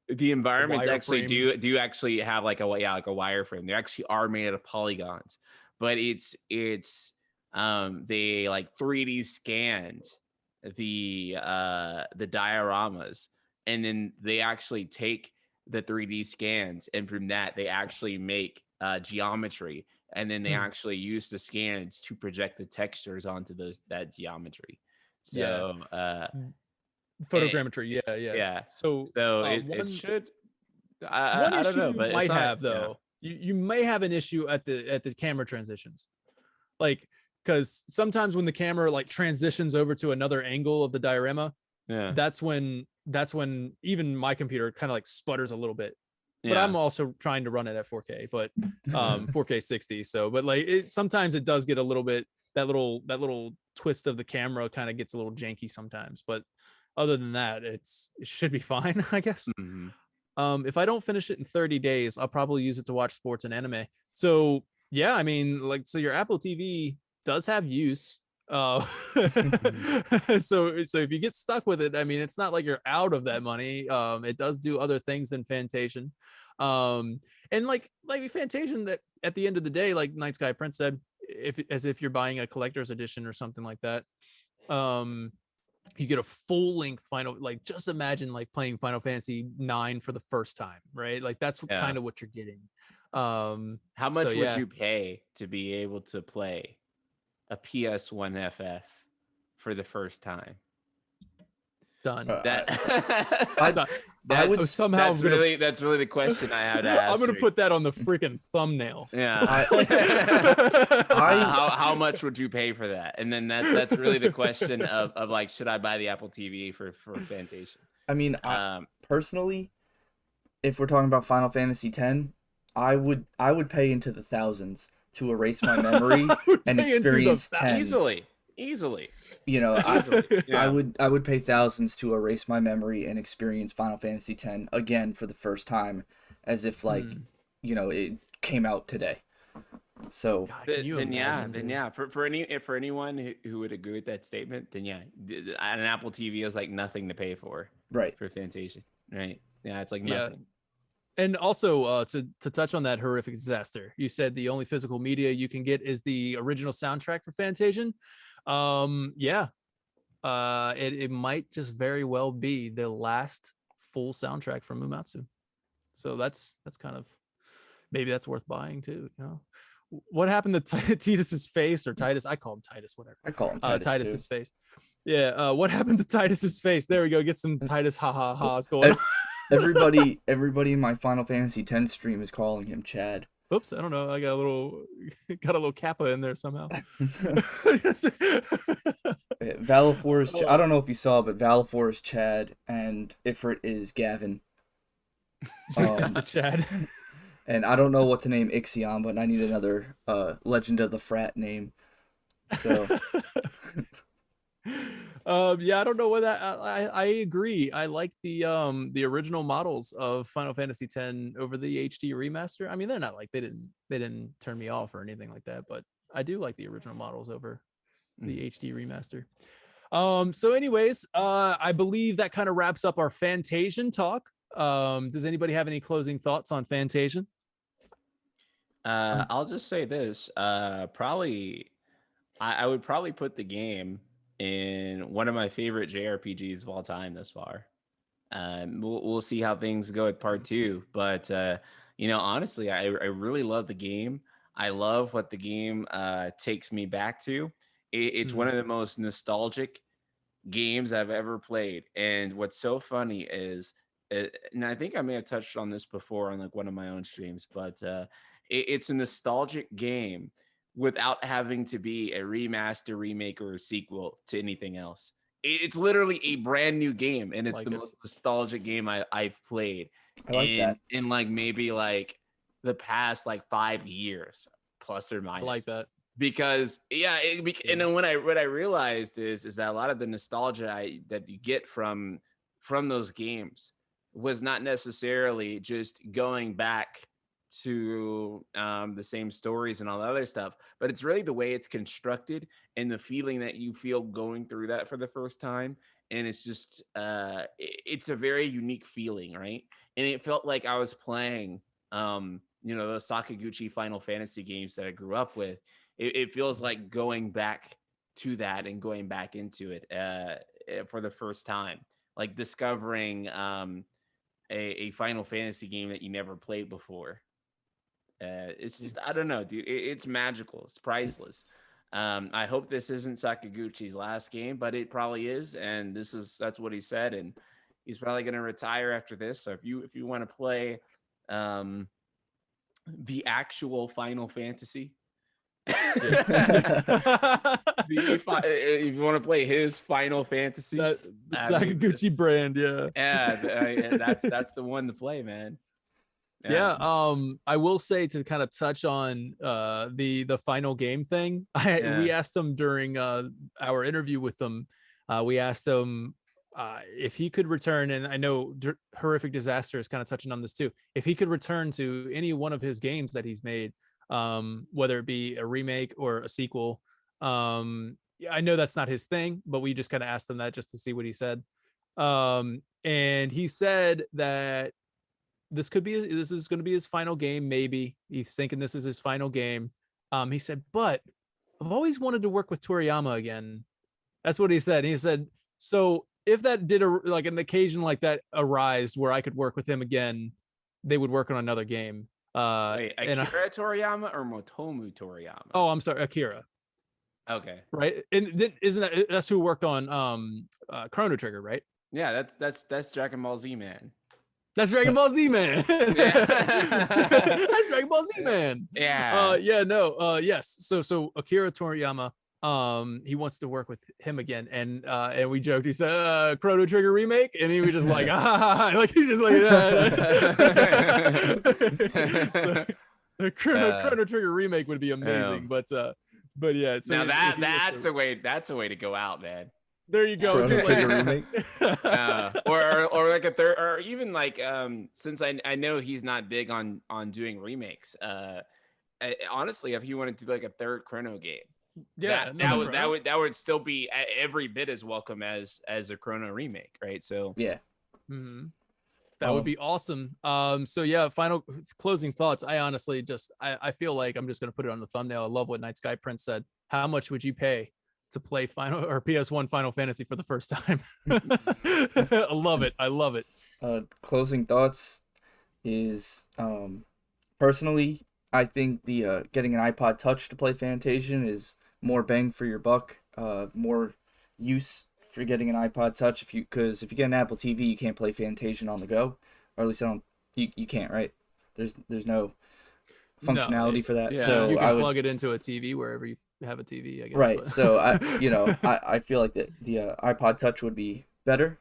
[SPEAKER 3] the
[SPEAKER 1] a
[SPEAKER 3] environments actually
[SPEAKER 1] wireframe.
[SPEAKER 3] do actually have like like a wireframe. They actually are made out of polygons, but it's they like 3D scanned the dioramas, and then they actually take the 3D scans, and from that they actually make geometry, and then they
[SPEAKER 1] Hmm,
[SPEAKER 3] actually use the scans to project the textures onto that geometry.
[SPEAKER 1] yeah,
[SPEAKER 3] So it,
[SPEAKER 1] photogrammetry. Yeah, yeah.
[SPEAKER 3] yeah,
[SPEAKER 1] So
[SPEAKER 3] so it
[SPEAKER 1] one
[SPEAKER 3] should
[SPEAKER 1] one
[SPEAKER 3] I don't
[SPEAKER 1] issue
[SPEAKER 3] know,
[SPEAKER 1] you
[SPEAKER 3] but it's
[SPEAKER 1] might
[SPEAKER 3] not.
[SPEAKER 1] have
[SPEAKER 3] Yeah,
[SPEAKER 1] though, you may have an issue at the camera transitions, like because sometimes when the camera like transitions over to another angle of the diorama,
[SPEAKER 3] yeah,
[SPEAKER 1] that's when even my computer kind of like sputters a little bit. but I'm also trying to run it at 4K, but 4K 60. So, but like sometimes it does get a little bit, that little twist of the camera kind of gets a little janky sometimes, but other than that, it should be fine, I guess. If I don't finish it in 30 days, I'll probably use it to watch sports and anime. So yeah, I mean, like, so your Apple TV does have use. So if you get stuck with it, I mean, it's not like you're out of that money. It does do other things than Fantasian. And like Fantasian, that at the end of the day, like Night Sky Prince said, if you're buying a collector's edition or something like that, you get a full length final, like just imagine like playing Final Fantasy 9 for the first time, right? Like that's kind of what you're getting.
[SPEAKER 3] How much would you pay to be able to play a PS1 FF for the first time?
[SPEAKER 1] Done.
[SPEAKER 3] That's somehow that's really the question I had to ask.
[SPEAKER 1] I'm gonna put that on the freaking thumbnail.
[SPEAKER 3] Yeah. How much would you pay for that? And then that's really the question of like, should I buy the Apple TV for Fantasian?
[SPEAKER 2] I mean, personally, if we're talking about Final Fantasy X, I would pay into the thousands to erase my memory and experience 10
[SPEAKER 3] easily.
[SPEAKER 2] You know, I would pay thousands to erase my memory and experience Final Fantasy X again for the first time, as if like you know, it came out today. So
[SPEAKER 3] God, for anyone who would agree with that statement, then yeah, an Apple TV is like nothing to pay for,
[SPEAKER 2] right?
[SPEAKER 3] For Fantasian, right? Yeah, it's like nothing.
[SPEAKER 1] And also, to touch on that horrific disaster, you said the only physical media you can get is the original soundtrack for Fantasian. It might just very well be the last full soundtrack from Uematsu. So that's kind of, maybe that's worth buying too. You know, what happened to Titus's face, or Titus? I call him Titus, whatever.
[SPEAKER 2] I call him Titus
[SPEAKER 1] Titus's face. Yeah. What happened to Titus's face? There we go. Get some Titus ha ha ha's going on.
[SPEAKER 2] Everybody in my Final Fantasy X stream is calling him Chad.
[SPEAKER 1] Oops, I don't know. I got a little Kappa in there somehow.
[SPEAKER 2] Valafor is I don't know if you saw, but Valafor is Chad and Ifrit is Gavin.
[SPEAKER 1] The Chad.
[SPEAKER 2] And I don't know what to name Ixion, but I need another Legend of the Frat name. So
[SPEAKER 1] I don't know what that. I agree. I like the original models of Final Fantasy X over the HD remaster. I mean, they're not like they didn't turn me off or anything like that, but I do like the original models over the HD remaster. So anyways, I believe that kind of wraps up our Fantasian talk. Does anybody have any closing thoughts on Fantasian?
[SPEAKER 3] I'll just say this. I would probably put the game in one of my favorite JRPGs of all time thus far. We'll see how things go with part 2, but honestly, I really love the game. I love what the game takes me back to. It's one of the most nostalgic games I've ever played, and what's so funny is, and I think I may have touched on this before on like one of my own streams, but it's a nostalgic game without having to be a remaster, remake, or a sequel to anything else. It's literally a brand new game, and it's most nostalgic game I've played.
[SPEAKER 2] I like that.
[SPEAKER 3] In like maybe like the past like 5 years, plus or minus.
[SPEAKER 1] I like that.
[SPEAKER 3] Because and then what I realized is that a lot of the nostalgia that you get from those games was not necessarily just going back to the same stories and all the other stuff, but it's really the way it's constructed and the feeling that you feel going through that for the first time. And it's just it's a very unique feeling, right? And it felt like I was playing those Sakaguchi Final Fantasy games that I grew up with. It feels like going back to that and going back into it for the first time, like discovering a Final Fantasy game that you never played before. It's just, I don't know, dude. It's magical. It's priceless. I hope this isn't Sakaguchi's last game, but it probably is, and that's what he said, and he's probably going to retire after this. So if you want to play the actual Final Fantasy, if you want to play his Final Fantasy,
[SPEAKER 1] the Sakaguchi brand,
[SPEAKER 3] that's the one to play, man.
[SPEAKER 1] Yeah. I will say, to kind of touch on the final game thing. We asked him during our interview with him. We asked him if he could return, and I know Horrific Disaster is kind of touching on this too. If he could return to any one of his games that he's made, whether it be a remake or a sequel. I know that's not his thing, but we just kind of asked him that just to see what he said. And he said that this is going to be his final game. Maybe he's thinking this is his final game. He said, but I've always wanted to work with Toriyama again. That's what he said. He said, so if that did like an occasion like that arise where I could work with him again, they would work on another game.
[SPEAKER 3] Wait, Akira Toriyama or Motomu Toriyama?
[SPEAKER 1] Oh, I'm sorry, Akira.
[SPEAKER 3] Okay.
[SPEAKER 1] Right, and isn't that's who worked on Chrono Trigger, right?
[SPEAKER 3] Yeah, that's Dragon Ball Z, man.
[SPEAKER 1] That's Dragon Ball Z, man. That's Dragon Ball Z, man.
[SPEAKER 3] Yeah.
[SPEAKER 1] Yes. So Akira Toriyama, he wants to work with him again, and we joked. He said, "Chrono Trigger remake," and he was just like, like he's just like that. So, the Chrono Trigger remake would be amazing, but yeah. So
[SPEAKER 3] now that's a way to go out, man.
[SPEAKER 1] There you go.
[SPEAKER 2] Chrono Trigger remake.
[SPEAKER 3] Or like a third, or even like since I know he's not big on doing remakes. Honestly, if he wanted to do like a third Chrono game, that would still be every bit as welcome as a Chrono remake, right? So
[SPEAKER 2] yeah.
[SPEAKER 1] Mm-hmm. That would be awesome. So yeah, final closing thoughts. I honestly just I feel like I'm just gonna put it on the thumbnail. I love what Night Sky Prince said. How much would you pay to play PS1 Final Fantasy for the first time? I love it.
[SPEAKER 2] Closing thoughts is personally, I think the getting an iPod Touch to play Fantasian is more bang for your buck, more use for getting an iPod Touch. Because if you get an Apple TV, you can't play Fantasian on the go, or at least you can't, right? There's no functionality for that.
[SPEAKER 1] Yeah,
[SPEAKER 2] so
[SPEAKER 1] you can
[SPEAKER 2] I would
[SPEAKER 1] plug it into a TV wherever you have a TV, I guess.
[SPEAKER 2] Right.
[SPEAKER 1] But.
[SPEAKER 2] So I feel like the iPod Touch would be better,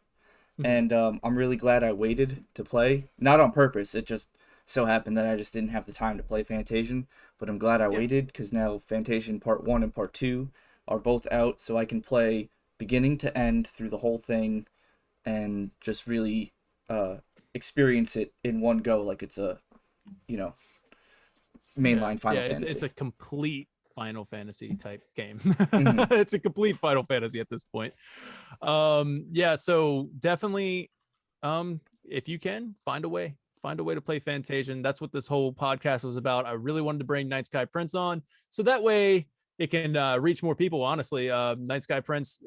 [SPEAKER 2] and I'm really glad I waited to play. Not on purpose. It just so happened that I just didn't have the time to play Fantasian. But I'm glad I waited, because now Fantasian Part 1 and Part 2 are both out, so I can play beginning to end through the whole thing, and just really experience it in one go, like it's a mainline Final Fantasy.
[SPEAKER 1] It's a complete Final Fantasy type game.
[SPEAKER 2] Mm-hmm.
[SPEAKER 1] It's a complete Final Fantasy at this point. So definitely, if you can find a way to play Fantasian. That's what this whole podcast was about. I really wanted to bring Night Sky Prince on, so that way it can reach more people. Honestly, Night Sky Prince,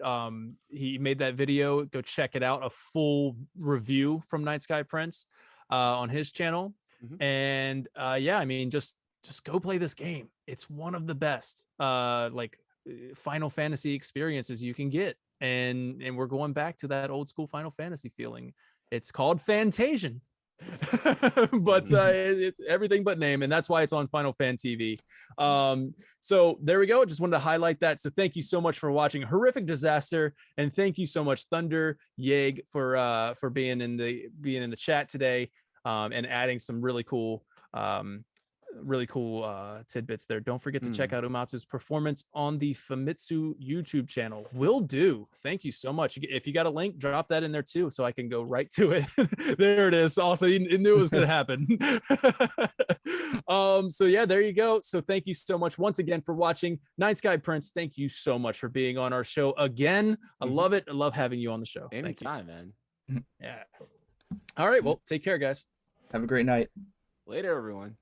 [SPEAKER 1] he made that video. Go check it out. A full review from Night Sky Prince on his channel. Mm-hmm. And I mean, just go play this game. It's one of the best Final Fantasy experiences you can get, and we're going back to that old school Final Fantasy feeling. It's called Fantasian. But it's everything but name, and that's why it's on Final Fan TV. So there we go. Just wanted to highlight that. So thank you so much for watching Horrific Disaster, and thank you so much Thunder Yeg for being in the chat today, and adding some really cool tidbits there. Don't forget to check out Umatsu's performance on the Famitsu YouTube channel. Will do. Thank you so much. If you got a link, drop that in there too, so I can go right to it. There it is. Also, you knew it was going to happen. So yeah, there you go. So thank you so much once again for watching. Night Sky Prince, thank you so much for being on our show again. I love it. I love having you on the show.
[SPEAKER 3] Anytime, man.
[SPEAKER 1] Yeah. All right. Well, take care, guys.
[SPEAKER 2] Have a great night.
[SPEAKER 3] Later, everyone.